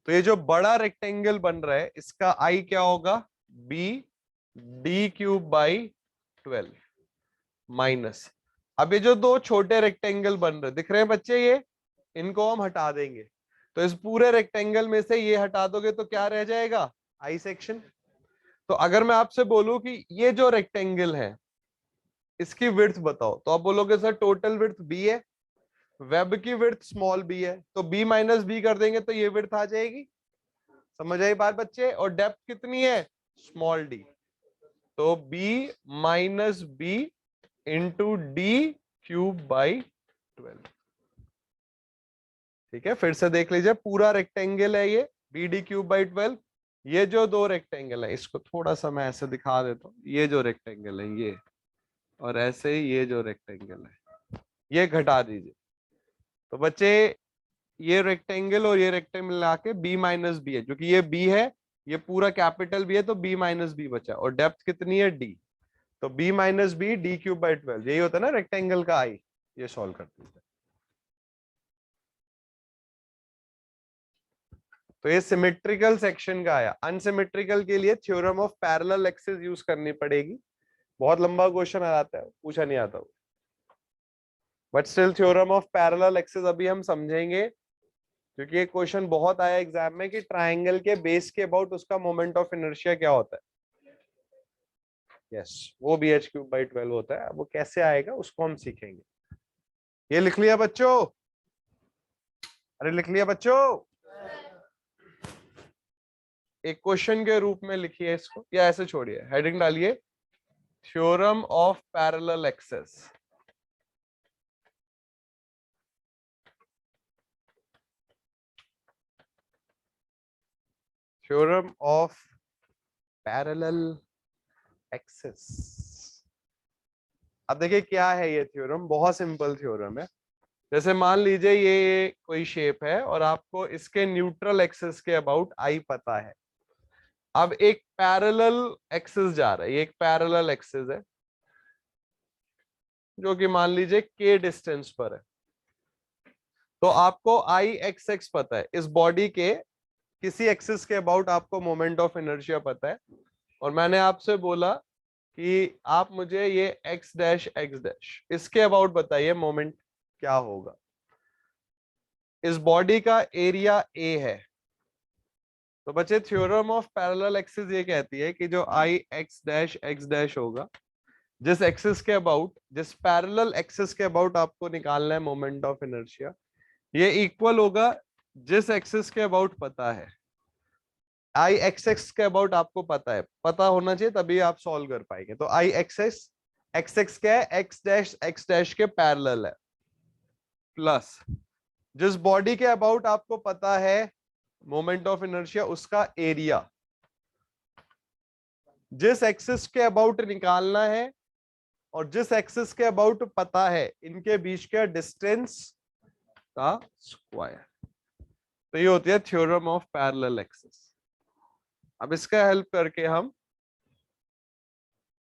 तो ये जो बड़ा रेक्टेंगल बन रहा है इसका आई क्या होगा, B D cube by 12 minus. अब ये जो दो छोटे रेक्टेंगल बन रहे दिख रहे हैं बच्चे, ये इनको हम हटा देंगे। तो इस पूरे रेक्टेंगल में से ये हटा दोगे तो क्या रह जाएगा, आई सेक्शन। तो अगर मैं आपसे बोलूं कि ये जो रेक्टेंगल है इसकी विड्थ बताओ, तो आप बोलोगे सर टोटल विड्थ बी है, वेब की विड्थ स्मॉल बी है, तो बी माइनस बी कर देंगे तो ये विड्थ आ जाएगी। समझ आई बात बच्चे? और डेप्थ कितनी है, स्मॉल डी। तो B minus B into D cube by 12। ठीक है, फिर से देख लीजिए, पूरा रेक्टेंगल है ये बी डी क्यूब बाई 12। ये जो दो रेक्टेंगल है इसको थोड़ा सा मैं ऐसे दिखा देता हूँ, ये जो रेक्टेंगल है ये, और ऐसे ही ये जो रेक्टेंगल है ये घटा दीजिए। तो बच्चे ये रेक्टेंगल और ये रेक्टेंगल मिला के बी माइनस बी है, क्योंकि ये बी है, ये पूरा कैपिटल बी है, तो बी माइनस बी बचा, और डेप्थ कितनी है डी, तो B minus B D cube by 12, यही होता है ना रेक्टेंगल का आई। ये सॉल्व कर दीजिए। तो ये सिमेट्रिकल सेक्शन का आया। अनसिमेट्रिकल के लिए theorem of parallel axis use करनी पड़ेगी। बहुत लंबा क्वेश्चन आ जाता है, पूछा नहीं आता, but still theorem of parallel axis अभी हम समझेंगे, क्योंकि ये क्वेश्चन बहुत आया एग्जाम में कि ट्राइंगल के बेस के अबाउट उसका मोमेंट ऑफ इनर्शिया क्या होता है। यस, वो बी एच क्यूब बाई 12 होता है। वो कैसे आएगा उसको हम सीखेंगे। ये लिख लिया बच्चों? अरे लिख लिया बच्चों? एक क्वेश्चन के रूप में लिखिए इसको, या ऐसे छोड़िए, हेडिंग डालिए theorem of parallel axis. Theorem of parallel axis. अब देखिए क्या है ये थ्योरम, बहुत सिंपल थ्योरम है। जैसे मान लीजिए ये कोई शेप है और आपको इसके न्यूट्रल एक्सिस के अबाउट आई पता है। अब एक पैरेलल एक्सिस जा रहा है, ये एक पैरेलल एक्सिस है जो कि मान लीजिए के डिस्टेंस पर है। तो आपको आई एक्स एक्स पता है, इस बॉडी के किसी एक्सिस के अबाउट आपको मोमेंट ऑफ इनर्शिया पता है, और मैंने आपसे बोला कि आप मुझे ये एक्स डैश इसके अबाउट बताइए मोमेंट क्या होगा। इस बॉडी का एरिया ए है। तो बच्चे थ्योरम ऑफ पैरेलल एक्सिस ये कहती है कि जो आई एक्स डैश होगा, जिस एक्सिस के अबाउट, जिस पैरेलल एक्सिस के अबाउट आपको निकालना है मोमेंट ऑफ इनर्शिया, ये इक्वल होगा जिस एक्सिस के अबाउट पता है। आई एक्स एक्स के अबाउट आपको पता है, पता होना चाहिए तभी आप सॉल्व कर पाएंगे। तो आई एक्स एक्स क्या है, एक्स डैश के पैरेलल है, प्लस जिस बॉडी के अबाउट आपको पता है मोमेंट ऑफ इनर्शिया उसका एरिया जिस एक्सिस के अबाउट निकालना है और जिस एक्सिस के अबाउट पता है, इनके बीच का डिस्टेंस का स्क्वायर। तो ये होती है थ्योरम ऑफ पैरेलल एक्सिस। अब इसका हेल्प करके हम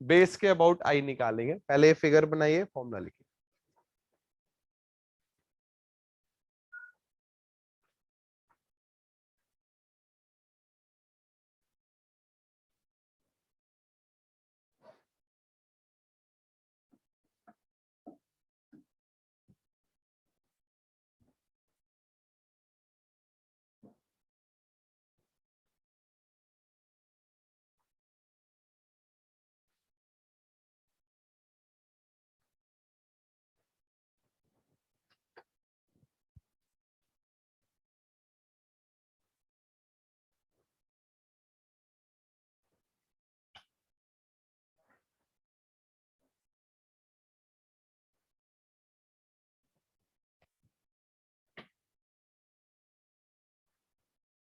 बेस के अबाउट आई निकालेंगे। पहले ये फिगर बनाइए, फॉर्मूला लिखिए।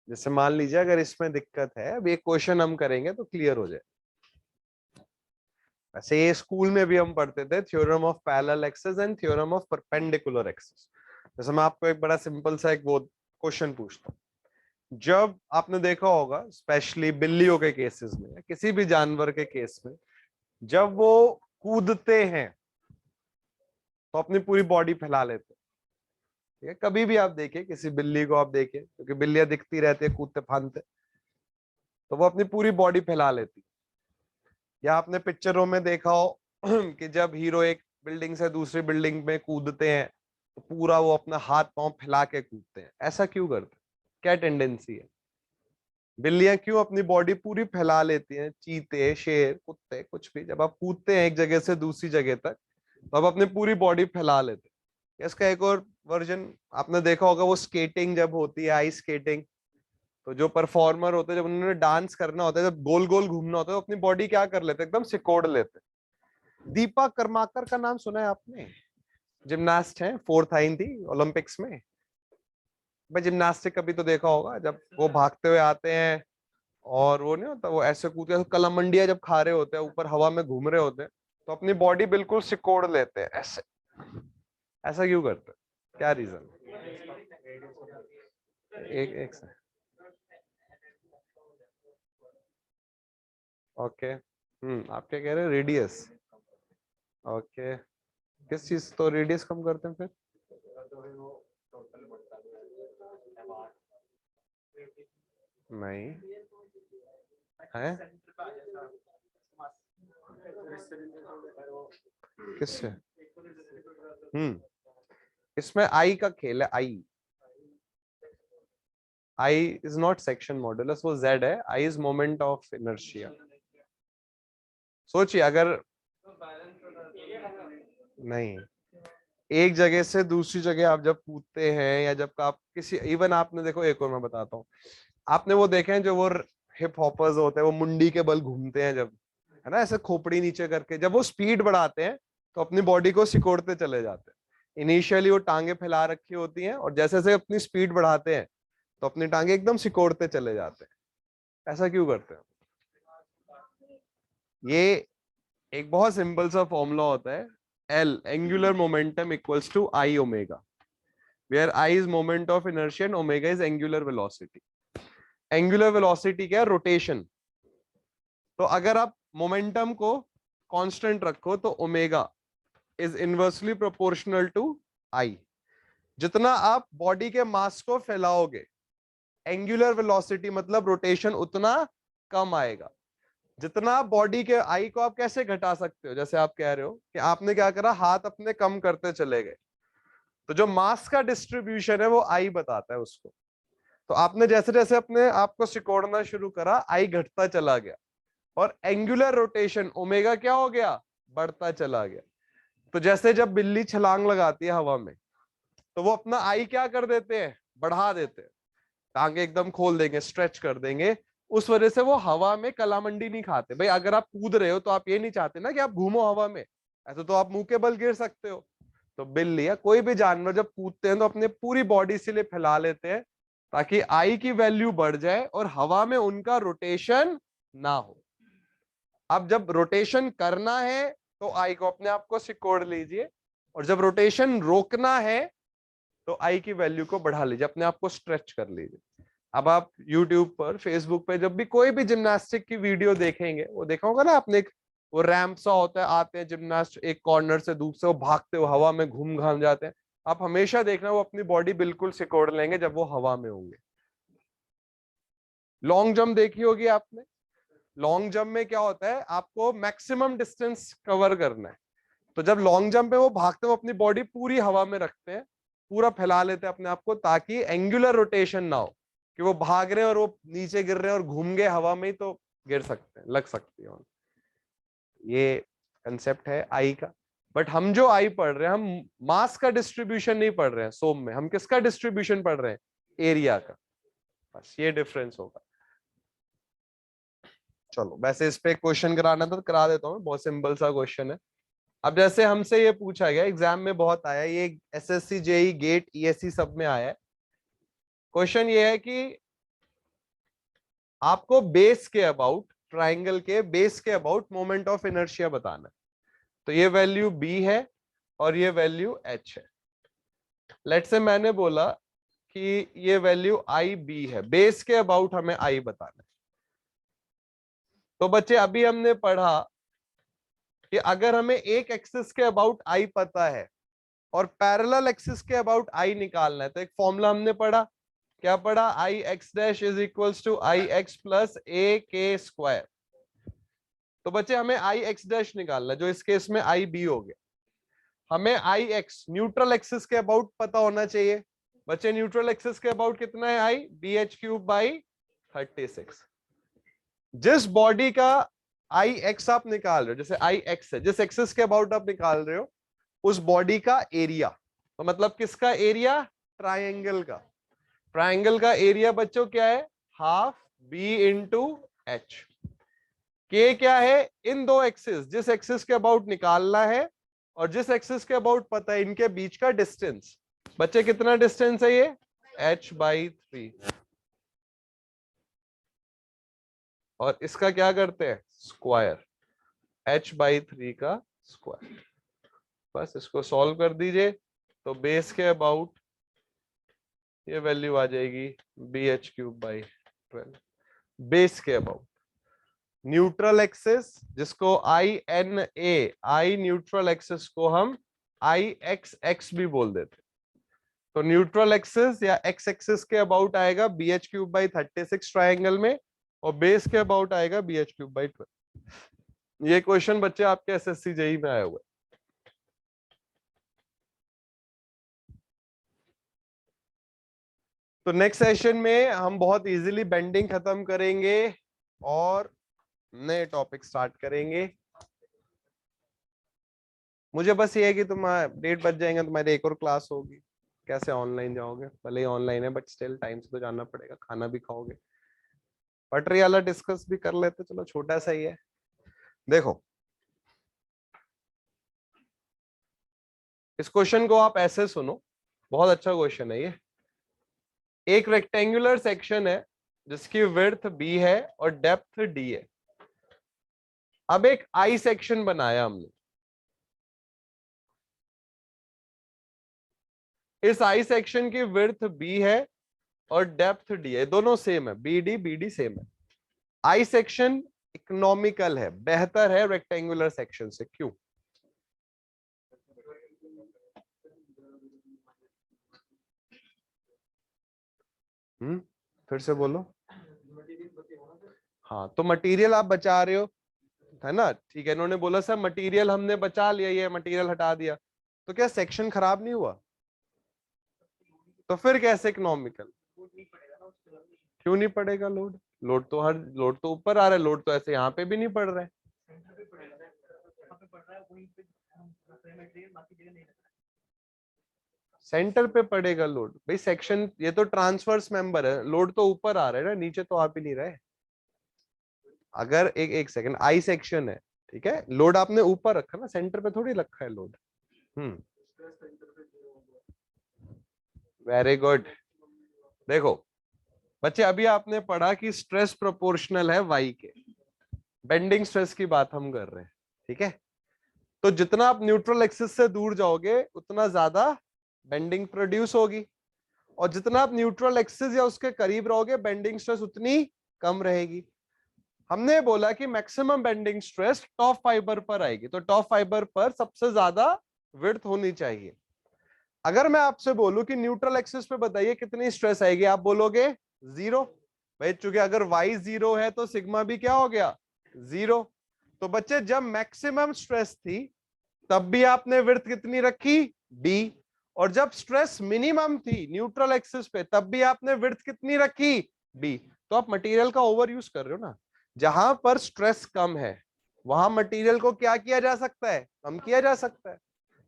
जैसे मान लीजिए अगर इसमें दिक्कत है, अब ये क्वेश्चन हम करेंगे तो क्लियर हो जाए। वैसे ये स्कूल में भी हम पढ़ते थे, theorem of parallel axis and theorem of perpendicular axis. जैसे मैं आपको एक बड़ा सिंपल सा एक वो क्वेश्चन पूछता हूँ। जब आपने देखा होगा स्पेशली बिल्लियों के केसेस में या किसी भी जानवर के केस में, जब वो कूदते हैं तो अपनी पूरी बॉडी फैला लेते हैं। ठीक है, कभी भी आप देखिए किसी बिल्ली को, आप देखिए, क्योंकि बिल्लियां दिखती रहती है कूदते फांदते, तो वो अपनी पूरी बॉडी फैला लेती है। या आपने पिक्चरों में देखा हो कि जब हीरो एक बिल्डिंग से दूसरी बिल्डिंग में कूदते हैं तो पूरा वो अपना हाथ पांव फैला के कूदते हैं। ऐसा क्यों करते हैं? क्या टेंडेंसी है? बिल्लियां क्यों अपनी बॉडी पूरी फैला लेती हैं? चीते, शेर, कुत्ते, कुछ भी, जब आप कूदते हैं एक जगह से दूसरी जगह तक तो आप अपनी पूरी बॉडी फैला लेते हैं। इसका एक और वर्जन आपने देखा होगा, वो स्केटिंग जब होती है, आइस स्केटिंग, तो जो परफॉर्मर होते हैं जब उन्होंने डांस करना होता है, जब गोल गोल घूमना होता है, तो अपनी बॉडी क्या कर लेते हैं? एकदम सिकोड़ लेते हैं। दीपा कर्माकर का नाम सुना है आपने? जिमनास्ट है, फोर्थ आई थी ओलंपिक्स में। भाई जिमनास्टिक कभी तो देखा होगा, जब वो भागते हुए आते हैं और वो नहीं होता, वो ऐसे कूदते, कलमंडिया जब खा रहे होते हैं, ऊपर हवा में घूम रहे होते हैं, तो अपनी बॉडी बिल्कुल सिकोड़ लेते हैं ऐसे। ऐसा क्यों करते हैं? क्या रीजन? एक एक से ओके। आप क्या कह रहे हैं? रेडियस? ओके। किस चीज तो रेडियस कम करते हैं फिर? नहीं है। किससे? इसमें आई का खेल है। I is not section modulus, वो जेड है। आई इज मोमेंट ऑफ इनर्शिया। सोचिए, अगर नहीं, एक जगह से दूसरी जगह आप जब कूदते हैं या जब आप किसी, इवन आपने देखो, एक और मैं बताता हूँ, आपने वो देखे हैं जो वो हिप हॉपर्स होते हैं, वो मुंडी के बल घूमते हैं जब, है ना, ऐसे खोपड़ी नीचे करके, जब वो स्पीड बढ़ाते हैं तो अपनी बॉडी को सिकोड़ते चले जाते हैं। इनिशियली वो टांगे फैला रखी होती हैं और जैसे जैसे अपनी स्पीड बढ़ाते हैं तो अपनी टांगे एकदम सिकोड़ते चले जाते हैं। ऐसा क्यों करते हैं? ये एक बहुत सिंपल सा फॉर्मूला होता है, L angular momentum equals to I omega, where I is moment of inertia and omega is angular velocity. Angular velocity क्या है? रोटेशन। तो अगर आप मोमेंटम को कांस्टेंट रखो तो omega is inversely proportional to I. जितना आप बॉडी के मास को फैलाओगे, एंगुलर वेलोसिटी मतलब रोटेशन उतना कम आएगा। जितना बॉडी के आई को आप कैसे घटा सकते हो? जैसे आप कह रहे हो कि आपने क्या करा, हाथ अपने कम करते चले गए, तो जो मास का डिस्ट्रीब्यूशन है वो आई बताता है उसको। तो आपने जैसे जैसे अपने आप को सिकोड़ना शुरू करा, आई घटता चला गया और एंगुलर रोटेशन ओमेगा क्या हो गया? बढ़ता चला गया। तो जैसे जब बिल्ली छलांग लगाती है हवा में, तो वो अपना आई क्या कर देते हैं? बढ़ा देते हैं, टांगे एकदम खोल देंगे, स्ट्रेच कर देंगे। उस वजह से वो हवा में कलामंडी नहीं खाते। भाई अगर आप कूद रहे हो तो आप ये नहीं चाहते ना कि आप घूमो हवा में, ऐसे तो आप मुंह के बल गिर सकते हो। तो बिल्ली या कोई भी जानवर जब कूदते हैं तो अपने पूरी बॉडी से फैला लेते हैं ताकि आई की वैल्यू बढ़ जाए और हवा में उनका रोटेशन ना हो। अब जब रोटेशन करना है तो आई को अपने आप को सिकोड़ लीजिए, और जब रोटेशन रोकना है तो आई की वैल्यू को बढ़ा लीजिए, अपने आप को स्ट्रेच कर लीजिए। अब आप YouTube पर, Facebook पे जब भी कोई भी जिम्नास्टिक की वीडियो देखेंगे, वो देखा होगा ना आपने, एक वो रैंप सा होता है, आते हैं जिम्नास्ट एक कॉर्नर से दूसरे, वो भागते हुए हवा में घूम घाम जाते हैं। आप हमेशा देखना वो अपनी बॉडी बिल्कुल सिकोड़ लेंगे जब वो हवा में होंगे। लॉन्ग जंप देखी होगी आपने। लॉन्ग जंप में क्या होता है, आपको मैक्सिमम डिस्टेंस कवर करना है। तो जब लॉन्ग जंप में वो भागते हुए अपनी बॉडी पूरी हवा में रखते हैं, पूरा फैला लेते हैं अपने आप को, ताकि एंगुलर रोटेशन ना हो कि वो भाग रहे हैं और वो नीचे गिर रहे हैं और घूम गए हवा में ही तो गिर सकते हैं, लग सकती है। ये कंसेप्ट है आई का। बट हम जो आई पढ़ रहे हैं, हम मास का डिस्ट्रीब्यूशन नहीं पढ़ रहे हैं सोम में, हम किसका डिस्ट्रीब्यूशन पढ़ रहे हैं, एरिया का। बस ये डिफरेंस होगा। चलो वैसे इस पे क्वेश्चन कराना था तो करा देता हूँ, बहुत सिंपल सा क्वेश्चन है। अब जैसे हमसे ये पूछा गया, एग्जाम में बहुत आया ये, एसएससी जेई गेट ईएससी सब में आया है। क्वेश्चन ये है कि आपको बेस के अबाउट, ट्राइंगल के बेस के अबाउट मोमेंट ऑफ इनर्शिया बताना है। तो ये वैल्यू बी है और ये वैल्यू एच है। लेट्स से मैंने बोला कि ये वैल्यू आई बी है, बेस के अबाउट हमें आई बताना है। तो बच्चे अभी हमने पढ़ा कि अगर हमें एक एक्सिस के अबाउट आई पता है और पैरेलल एक्सिस के अबाउट आई निकालना है, तो एक फॉर्मूला हमने पढ़ा, क्या पढ़ा, I X dash is equals to I X plus A के स्क्वायर। तो बच्चे हमें आई एक्स डैश निकालना, जो इस केस में आई बी हो गया। हमें आई एक्स न्यूट्रल एक्सिस के अबाउट पता होना चाहिए। बच्चे न्यूट्रल एक्सिस के अबाउट कितना है, आई बी एच क्यूब बाई 36। जिस बॉडी का आई एक्स आप निकाल रहे हो, जैसे आई एक्स है, जिस एक्सिस के अबाउट आप निकाल रहे हो, उस बॉडी का एरिया, तो मतलब किसका एरिया, ट्राइंगल का। ट्राइंगल का एरिया बच्चों क्या है, हाफ बी इंटू एच। के क्या है, इन दो एक्सिस, जिस एक्सिस के अबाउट निकालना है और जिस एक्सिस के अबाउट पता है, इनके बीच का डिस्टेंस। बच्चे कितना डिस्टेंस है ये, h/3। और इसका क्या करते हैं, स्क्वायर, h/3 का स्क्वायर। बस इसको सॉल्व कर दीजिए, तो बेस के अबाउट ये वैल्यू आ जाएगी bh³/12। बेस के अबाउट न्यूट्रल एक्सिस, जिसको I N A, I neutral axis को हम आई एक्स एक्स भी बोल देते, तो न्यूट्रल एक्सिस या एक्स एक्सिस के अबाउट आएगा bh³/36 ट्राइंगल में, और बेस के अबाउट आएगा bh³/12। ये क्वेश्चन बच्चे आपके एसएससी जेई में आए हुए। तो नेक्स्ट सेशन में हम बहुत इजीली बेंडिंग खत्म करेंगे और नए टॉपिक स्टार्ट करेंगे। मुझे बस ये है कि तुम डेट बच जाएंगे, तुम्हारी एक और क्लास होगी, कैसे ऑनलाइन जाओगे, भले ही ऑनलाइन है बट स्टिल टाइम से तो जाना पड़ेगा, खाना भी खाओगे। पटरी वाला डिस्कस भी कर लेते, चलो छोटा सा ही है। देखो इस क्वेश्चन को आप ऐसे सुनो, बहुत अच्छा क्वेश्चन है ये। एक रेक्टेंगुलर सेक्शन है जिसकी विड्थ बी है और डेप्थ डी है। अब एक आई सेक्शन बनाया हमने, इस आई सेक्शन की विड्थ बी है और डेप्थ डी है, दोनों सेम है, बी डी सेम है। आई सेक्शन इकोनॉमिकल है, बेहतर है रेक्टेंगुलर सेक्शन से, क्यों? फिर से बोलो। हाँ तो मटेरियल आप बचा रहे हो, है ना, ठीक है, इन्होंने बोला सर मटेरियल हमने बचा लिया, ये मटेरियल हटा दिया, तो क्या सेक्शन खराब नहीं हुआ? तो फिर कैसे इकोनॉमिकल? क्यों नहीं पड़ेगा लोड? लोड तो हर, लोड तो ऊपर आ रहा है, लोड तो ऐसे यहाँ पे भी नहीं पड़ रहा है। सेंटर पे पड़ेगा लोड भाई, सेक्शन ये तो ट्रांसवर्स मेंबर है, लोड तो ऊपर आ रहा है ना, नीचे तो आप ही नहीं रहे। अगर एक एक सेकंड, आई सेक्शन है, ठीक है, लोड आपने ऊपर रखा ना, सेंटर पे थोड़ी रखा है लोड। Very good. देखो बच्चे, अभी आपने पढ़ा कि स्ट्रेस प्रोपोर्शनल है वाई के, बेंडिंग स्ट्रेस की बात हम कर रहे हैं, ठीक है। तो जितना आप न्यूट्रल एक्सिस से दूर जाओगे उतना ज्यादा बेंडिंग प्रोड्यूस होगी, और जितना आप न्यूट्रल एक्सिस या उसके करीब रहोगे बेंडिंग स्ट्रेस उतनी कम रहेगी। हमने बोला कि maximum bending stress top fibre पर आएगी, तो टॉप फाइबर पर सबसे ज्यादा विड्थ होनी चाहिए। अगर मैं आपसे बोलूं कि न्यूट्रल एक्सिस पे बताइए कितनी स्ट्रेस आएगी, आप बोलोगे 0। भाई चूंकि अगर y 0 है तो सिग्मा भी क्या हो गया, 0। तो बच्चे जब मैक्सिमम स्ट्रेस थी तब भी आपने विड्थ कितनी रखी, b। और जब स्ट्रेस मिनिमम थी न्यूट्रल एक्सिस पे तब भी आपने विड्थ कितनी रखी, b। तो आप मटेरियल का ओवर यूज कर रहे हो ना। जहां पर स्ट्रेस कम है वहां मटेरियल को क्या किया जा सकता है, कम किया जा सकता है।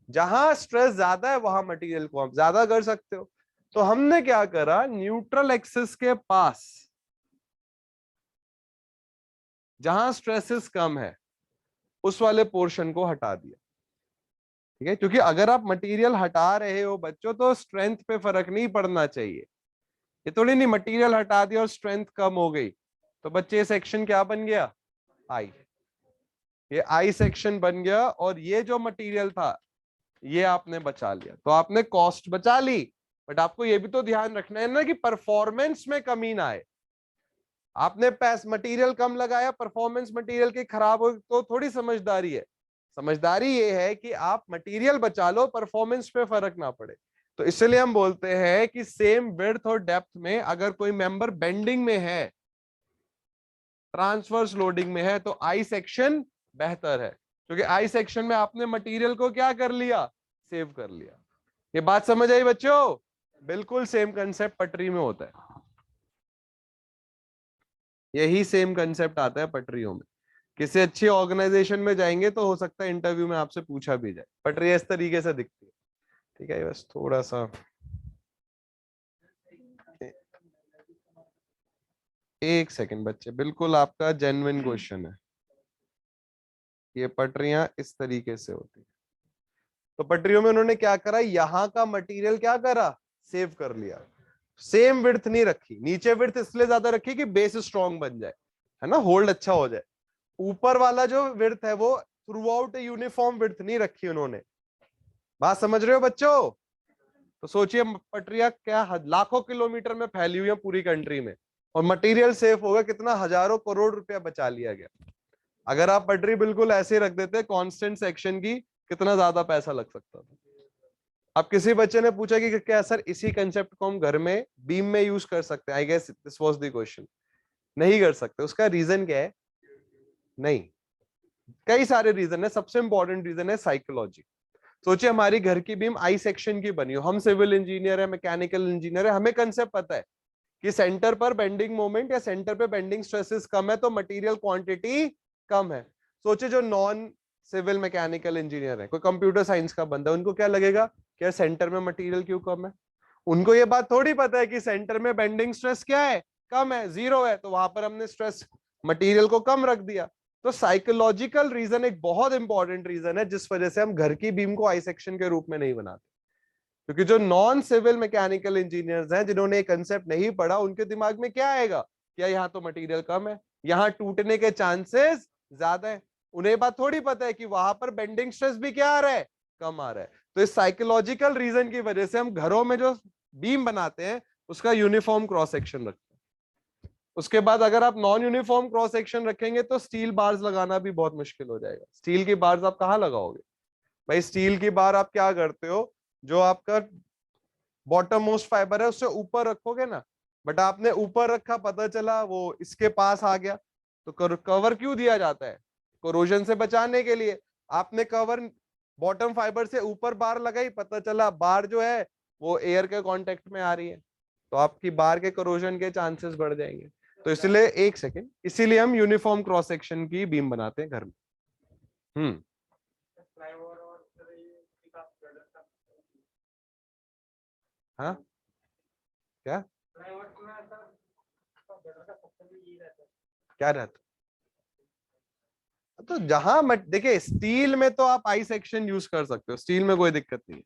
जहां स्ट्रेस ज्यादा है वहां मटेरियल को आप ज्यादा कर सकते हो। तो हमने क्या करा, न्यूट्रल एक्सिस के पास जहां स्ट्रेसेस कम है उस वाले पोर्शन को हटा दिया, ठीक है। क्योंकि अगर आप मटेरियल हटा रहे हो बच्चों तो स्ट्रेंथ पे फर्क नहीं पड़ना चाहिए। ये थोड़ी नहीं मटेरियल हटा दिया और स्ट्रेंथ कम हो गई। तो बच्चे सेक्शन क्या बन गया, आई। ये आई सेक्शन बन गया, और ये जो मटेरियल था ये आपने बचा लिया, तो आपने कॉस्ट बचा ली। बट आपको ये भी तो ध्यान रखना है ना कि परफॉर्मेंस में कमी ना आए। आपने पैस मटेरियल कम लगाया, परफॉर्मेंस मटेरियल की खराब हो तो थोड़ी समझदारी है। समझदारी ये है कि आप मटेरियल बचा लो, परफॉर्मेंस पे फर्क ना पड़े। तो इसलिए हम बोलते हैं कि सेम विड्थ और डेप्थ में अगर कोई मेंबर बेंडिंग में है, ट्रांसवर्स लोडिंग में है, तो आई सेक्शन बेहतर है, क्योंकि आई सेक्शन में आपने मटेरियल को क्या कर लिया, सेव कर लिया। ये बात समझ आई बच्चों, बिल्कुल सेम कंसेप्ट पटरी में होता है। यही सेम कंसेप्ट आता है पटरियों में। किसी अच्छी ऑर्गेनाइजेशन में जाएंगे तो हो सकता है इंटरव्यू में आपसे पूछा भी जाए, पटरी इस तरीके से दिखती है, ठीक है। बस थोड़ा सा एक सेकंड बच्चे, बिल्कुल आपका जेन्युइन क्वेश्चन है। ये पटरियां इस तरीके से होती है। तो पटरियों में उन्होंने क्या करा, यहां का मटेरियल क्या करा, सेव कर लिया। सेम विड्थ नहीं रखी, नीचे विड्थ इसलिए ज्यादा रखी कि बेस स्ट्रॉन्ग बन जाए, है ना, होल्ड अच्छा हो जाए। ऊपर वाला जो विड्थ है वो थ्रू आउट यूनिफॉर्म विड्थ नहीं रखी उन्होंने। बात समझ रहे हो बच्चों। तो सोचिए पटरियां क्या लाखों किलोमीटर में फैली हुई है पूरी कंट्री में, और मटेरियल सेफ होगा कितना, हजारों करोड़ रुपया बचा लिया गया। अगर आप पटरी बिल्कुल ऐसे रख देते कांस्टेंट सेक्शन की, कितना ज्यादा पैसा लग सकता था। अब किसी बच्चे ने पूछा कि क्या सर इसी कंसेप्ट को हम घर में बीम में यूज कर सकते हैं, I guess this was the question. नहीं कर सकते। उसका रीजन क्या है, नहीं, कई सारे रीजन है। सबसे इंपॉर्टेंट रीजन है साइकोलॉजी। सोचिए हमारी घर की बीम आई सेक्शन की बनी हो, हम सिविल इंजीनियर है, मैकेनिकल इंजीनियर है, हमें कंसेप्ट पता है कि सेंटर पर बेंडिंग मोमेंट या सेंटर पे बेंडिंग स्ट्रेसेस कम है तो मटेरियल क्वांटिटी कम है। सोचिए जो नॉन सिविल मैकेनिकल इंजीनियर है, कोई कंप्यूटर साइंस का बंदा, उनको क्या लगेगा कि यार सेंटर में मटेरियल क्यों कम है। उनको ये बात थोड़ी पता है कि सेंटर में बेंडिंग स्ट्रेस क्या है, कम है, 0 है, तो वहां पर हमने स्ट्रेस मटेरियल को कम रख दिया। तो साइकोलॉजिकल रीजन एक बहुत इंपॉर्टेंट रीजन है जिस वजह से हम घर की बीम को आई सेक्शन के रूप में नहीं बनाते। क्योंकि जो नॉन सिविल मैकेनिकल इंजीनियर्स हैं जिन्होंने ये कंसेप्ट नहीं पढ़ा, उनके दिमाग में क्या आएगा, क्या यहाँ तो मटेरियल कम है, यहाँ टूटने के चांसेस ज्यादा है। उन्हें बात थोड़ी पता है कि वहां पर बेंडिंग स्ट्रेस भी क्या आ रहा है, कम आ रहा है। तो इस साइकोलॉजिकल रीजन की वजह से हम घरों में जो बीम बनाते हैं उसका यूनिफॉर्म क्रॉस सेक्शन रखते हैं। उसके बाद अगर आप नॉन यूनिफॉर्म क्रॉस सेक्शन रखेंगे तो स्टील बार्स लगाना भी बहुत मुश्किल हो जाएगा। स्टील की बार्स आप कहाँ लगाओगे भाई, स्टील की बार आप क्या करते हो, जो आपका बॉटम मोस्ट फाइबर है उससे ऊपर रखोगे ना, बट आपने ऊपर रखा, पता चला वो इसके पास आ गया, तो कवर क्यों दिया जाता है, कोरोजन से बचाने के लिए। आपने कवर बॉटम फाइबर से ऊपर बार लगाई, पता चला बार जो है वो एयर के कांटेक्ट में आ रही है, तो आपकी बार के कोरोजन के चांसेस बढ़ जाएंगे। तो इसलिए एक सेकेंड, इसीलिए हम यूनिफॉर्म क्रॉस सेक्शन की बीम बनाते हैं घर में। हाँ क्या क्या रहता, तो जहां देखिए स्टील में तो आप आई सेक्शन यूज कर सकते हो, स्टील में कोई दिक्कत नहीं है।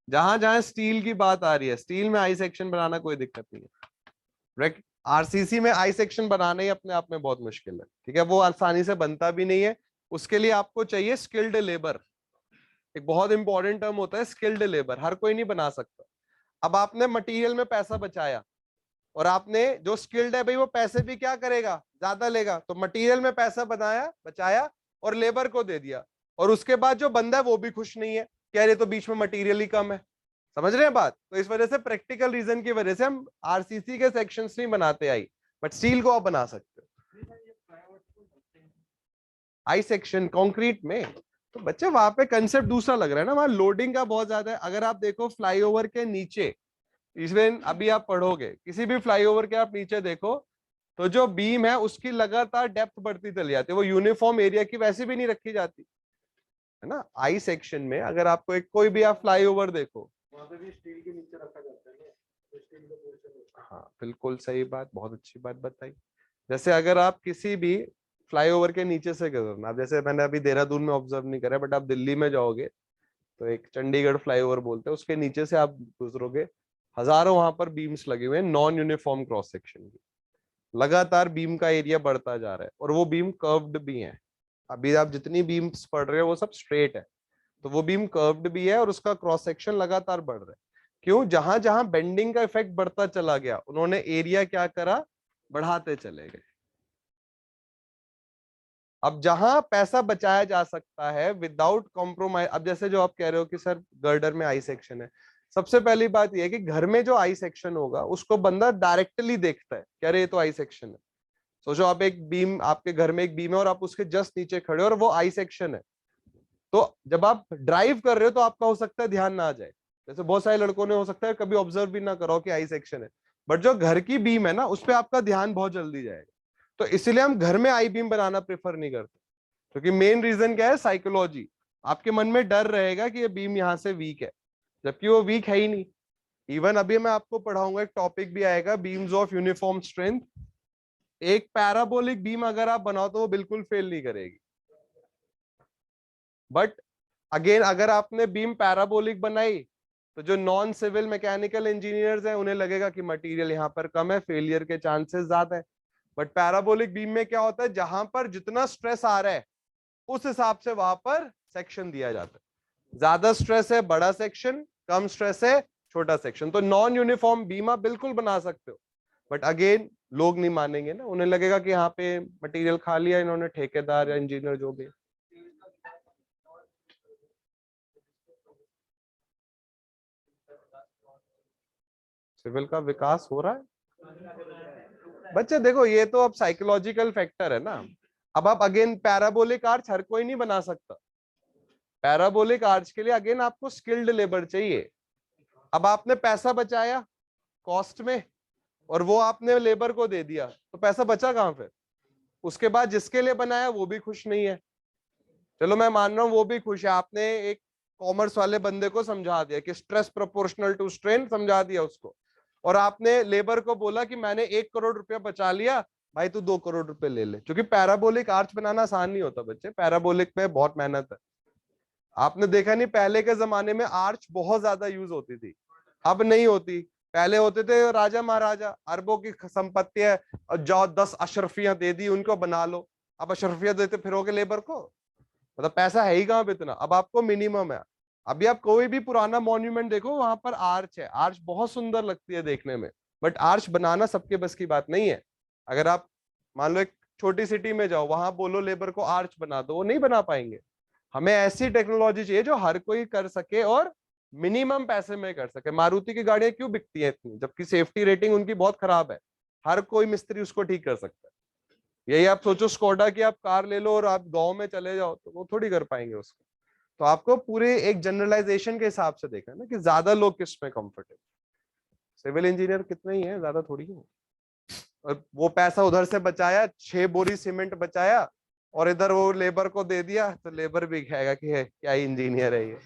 जहां जहां स्टील की बात आ रही है, स्टील में आई सेक्शन बनाना कोई दिक्कत नहीं है। आरसीसी में आई सेक्शन बनाना ही अपने आप में बहुत मुश्किल है, ठीक है, वो आसानी से बनता भी नहीं है। उसके लिए आपको चाहिए स्किल्ड लेबर। एक बहुत इंपॉर्टेंट टर्म होता है स्किल्ड लेबर, हर कोई नहीं बना सकता। अब आपने मटेरियल में पैसा बचाया, और आपने जो स्किल्ड है भाई वो पैसे भी क्या करेगा, ज्यादा लेगा, तो मटेरियल में पैसा बनाया बचाया और लेबर को दे दिया, और उसके बाद जो बंदा है वो भी खुश नहीं है, कह रहे तो बीच में मटेरियल ही कम है। समझ रहे हैं बात? तो इस वजह से प्रैक्टिकल रीजन की वजह से हम आरसीसी के सेक्शंस नहीं बनाते आई, बट स्टील को आप बना सकते हो। आई सेक्शन कंक्रीट में तो बच्चे वहां पे कंसेप्ट दूसरा लग रहा है ना, वहां लोडिंग का बहुत ज्यादा है। अगर आप देखो फ्लाईओवर के नीचे, इवन अभी आप पढ़ोगे किसी भी फ्लाईओवर के, आप नीचे देखो तो जो बीम है उसकी लगातार डेप्थ बढ़ती चली जाती है, वो यूनिफॉर्म एरिया की वैसे भी नहीं रखी जाती है ना। आई सेक्शन में अगर आपको एक कोई भी आप फ्लाईओवर देखो, वहां पे भी स्टील के नीचे रखा जाता है ना, तो स्टील का पोर्शन। हाँ बिल्कुल सही बात, बहुत अच्छी बात बताई। जैसे अगर आप किसी भी फ्लाईओवर के नीचे से गुजरना, जैसे मैंने अभी देहरादून में ऑब्जर्व नहीं करा, बट आप दिल्ली में जाओगे तो एक चंडीगढ़ फ्लाईओवर बोलते हैं, उसके नीचे से आप गुजरोगे, हजारों वहां पर बीम्स लगे हुए हैं नॉन यूनिफॉर्म क्रॉस सेक्शन की। लगातार बीम का एरिया बढ़ता जा रहा है, और वो बीम कर्व्ड भी है। अभी आप जितनी बीम्स पढ़ रहे हो वो सब स्ट्रेट है, तो वो बीम कर्व्ड भी है और उसका क्रॉस सेक्शन लगातार बढ़ रहा है। क्यों? जहां जहां बेंडिंग का इफेक्ट बढ़ता चला गया, उन्होंने एरिया क्या करा, बढ़ाते चले गए। अब जहां पैसा बचाया जा सकता है विदाउट कॉम्प्रोमाइज, अब जैसे जो आप कह रहे हो कि सर गर्डर में आई सेक्शन है, सबसे पहली बात यह है कि घर में जो आई सेक्शन होगा उसको बंदा डायरेक्टली देखता है, कह रहे ये तो आई सेक्शन है। सोचो आप एक बीम, आपके घर में एक बीम है और आप उसके जस्ट नीचे खड़े हो और वो आई सेक्शन है, तो जब आप ड्राइव कर रहे हो तो आपका हो सकता है ध्यान ना आ जाए, जैसे बहुत सारे लड़कों ने हो सकता है कभी ऑब्जर्व भी ना करो कि आई सेक्शन है, बट जो घर की बीम है ना उस पर आपका ध्यान बहुत जल्दी जाएगा। तो इसीलिए हम घर में आई बीम बनाना प्रेफर नहीं करते, क्योंकि मेन रीजन क्या है, साइकोलॉजी। आपके मन में डर रहेगा कि ये बीम यहां से वीक है, जबकि वो वीक है ही नहीं। इवन अभी मैं आपको पढ़ाऊंगा, एक टॉपिक भी आएगा बीम्स ऑफ यूनिफॉर्म स्ट्रेंथ। एक पैराबोलिक बीम अगर आप बनाओ तो वो बिल्कुल फेल नहीं करेगी, बट अगेन अगर आपने बीम पैराबोलिक बनाई तो जो नॉन सिविल मैकेनिकल इंजीनियर्स हैं उन्हें लगेगा कि मटेरियल यहाँ पर कम है, फेलियर के चांसेस ज्यादा है। बट पैराबोलिक बीम में क्या होता है, जहां पर जितना स्ट्रेस आ रहा है उस हिसाब से वहां पर सेक्शन दिया जाता है। ज्यादा स्ट्रेस है बड़ा सेक्शन, कम स्ट्रेस है छोटा सेक्शन। तो नॉन यूनिफॉर्म बीम आप बिल्कुल बना सकते हो, बट अगेन लोग नहीं मानेंगे ना, उन्हें लगेगा कि यहाँ पे मटेरियल खा लिया इन्होंने, ठेकेदार या इंजीनियर जो भी। सिविल का विकास हो रहा है बच्चे, देखो ये तो अब साइकोलॉजिकल फैक्टर है ना। अब आप अगेन पैराबोलिक आर्च हर कोई नहीं बना सकता, पैराबोलिक आर्च के लिए अगेन आपको स्किल्ड लेबर चाहिए। अब आपने पैसा बचाया कॉस्ट में और वो आपने लेबर को दे दिया, तो पैसा बचा कहां फिर? उसके बाद जिसके लिए बनाया वो भी खुश नहीं है। चलो मैं मान रहा हूं वो भी खुश है, आपने एक कॉमर्स वाले बंदे को समझा दिया कि स्ट्रेस प्रोपोर्शनल टू स्ट्रेन, समझा दिया उसको, और आपने लेबर को बोला कि मैंने 1 करोड़ रुपया बचा लिया, भाई तू 2 करोड़ रुपए ले ले। क्योंकि पैराबोलिक आर्च बनाना आसान नहीं होता बच्चे, पैराबोलिक में बहुत मेहनत है। आपने देखा नहीं, पहले के जमाने में आर्च बहुत ज्यादा यूज होती थी, अब नहीं होती। पहले होते थे राजा महाराजा, अरबों की संपत्ति है, और जाओ 10 अशरफियां दे दी उनको बना लो। अब अशरफियां देते फिरोगे लेबर को, मतलब पैसा है ही कहां पे इतना। अब आपको मिनिमम है। अभी आप कोई भी पुराना मॉन्यूमेंट देखो वहां पर आर्च है, आर्च बहुत सुंदर लगती है देखने में, बट आर्च बनाना सबके बस की बात नहीं है। अगर आप मान लो एक छोटी सिटी में जाओ, वहां बोलो लेबर को आर्च बना दो, वो नहीं बना पाएंगे। हमें ऐसी टेक्नोलॉजी चाहिए जो हर कोई कर सके और मिनिमम पैसे में कर सके। मारुति की गाड़ियां क्यों बिकती हैं इतनी, जबकि सेफ्टी रेटिंग उनकी बहुत खराब है, हर कोई मिस्त्री उसको ठीक कर सकता है। यही आप सोचो स्कोडा की आप कार ले लो और आप गांव में चले जाओ तो वो थोड़ी कर पाएंगे उसको। तो आपको पूरे एक जनरलाइजेशन के हिसाब से देखना है ना, कि ज्यादा लोग किस में कंफर्टेबल। सिविल इंजीनियर कितने ही है, ज्यादा थोड़ी है। और वो पैसा उधर से बचाया, 6 बोरी सीमेंट बचाया और इधर वो लेबर को दे दिया, तो लेबर भी कहेगा कि है क्या इंजीनियर है ये।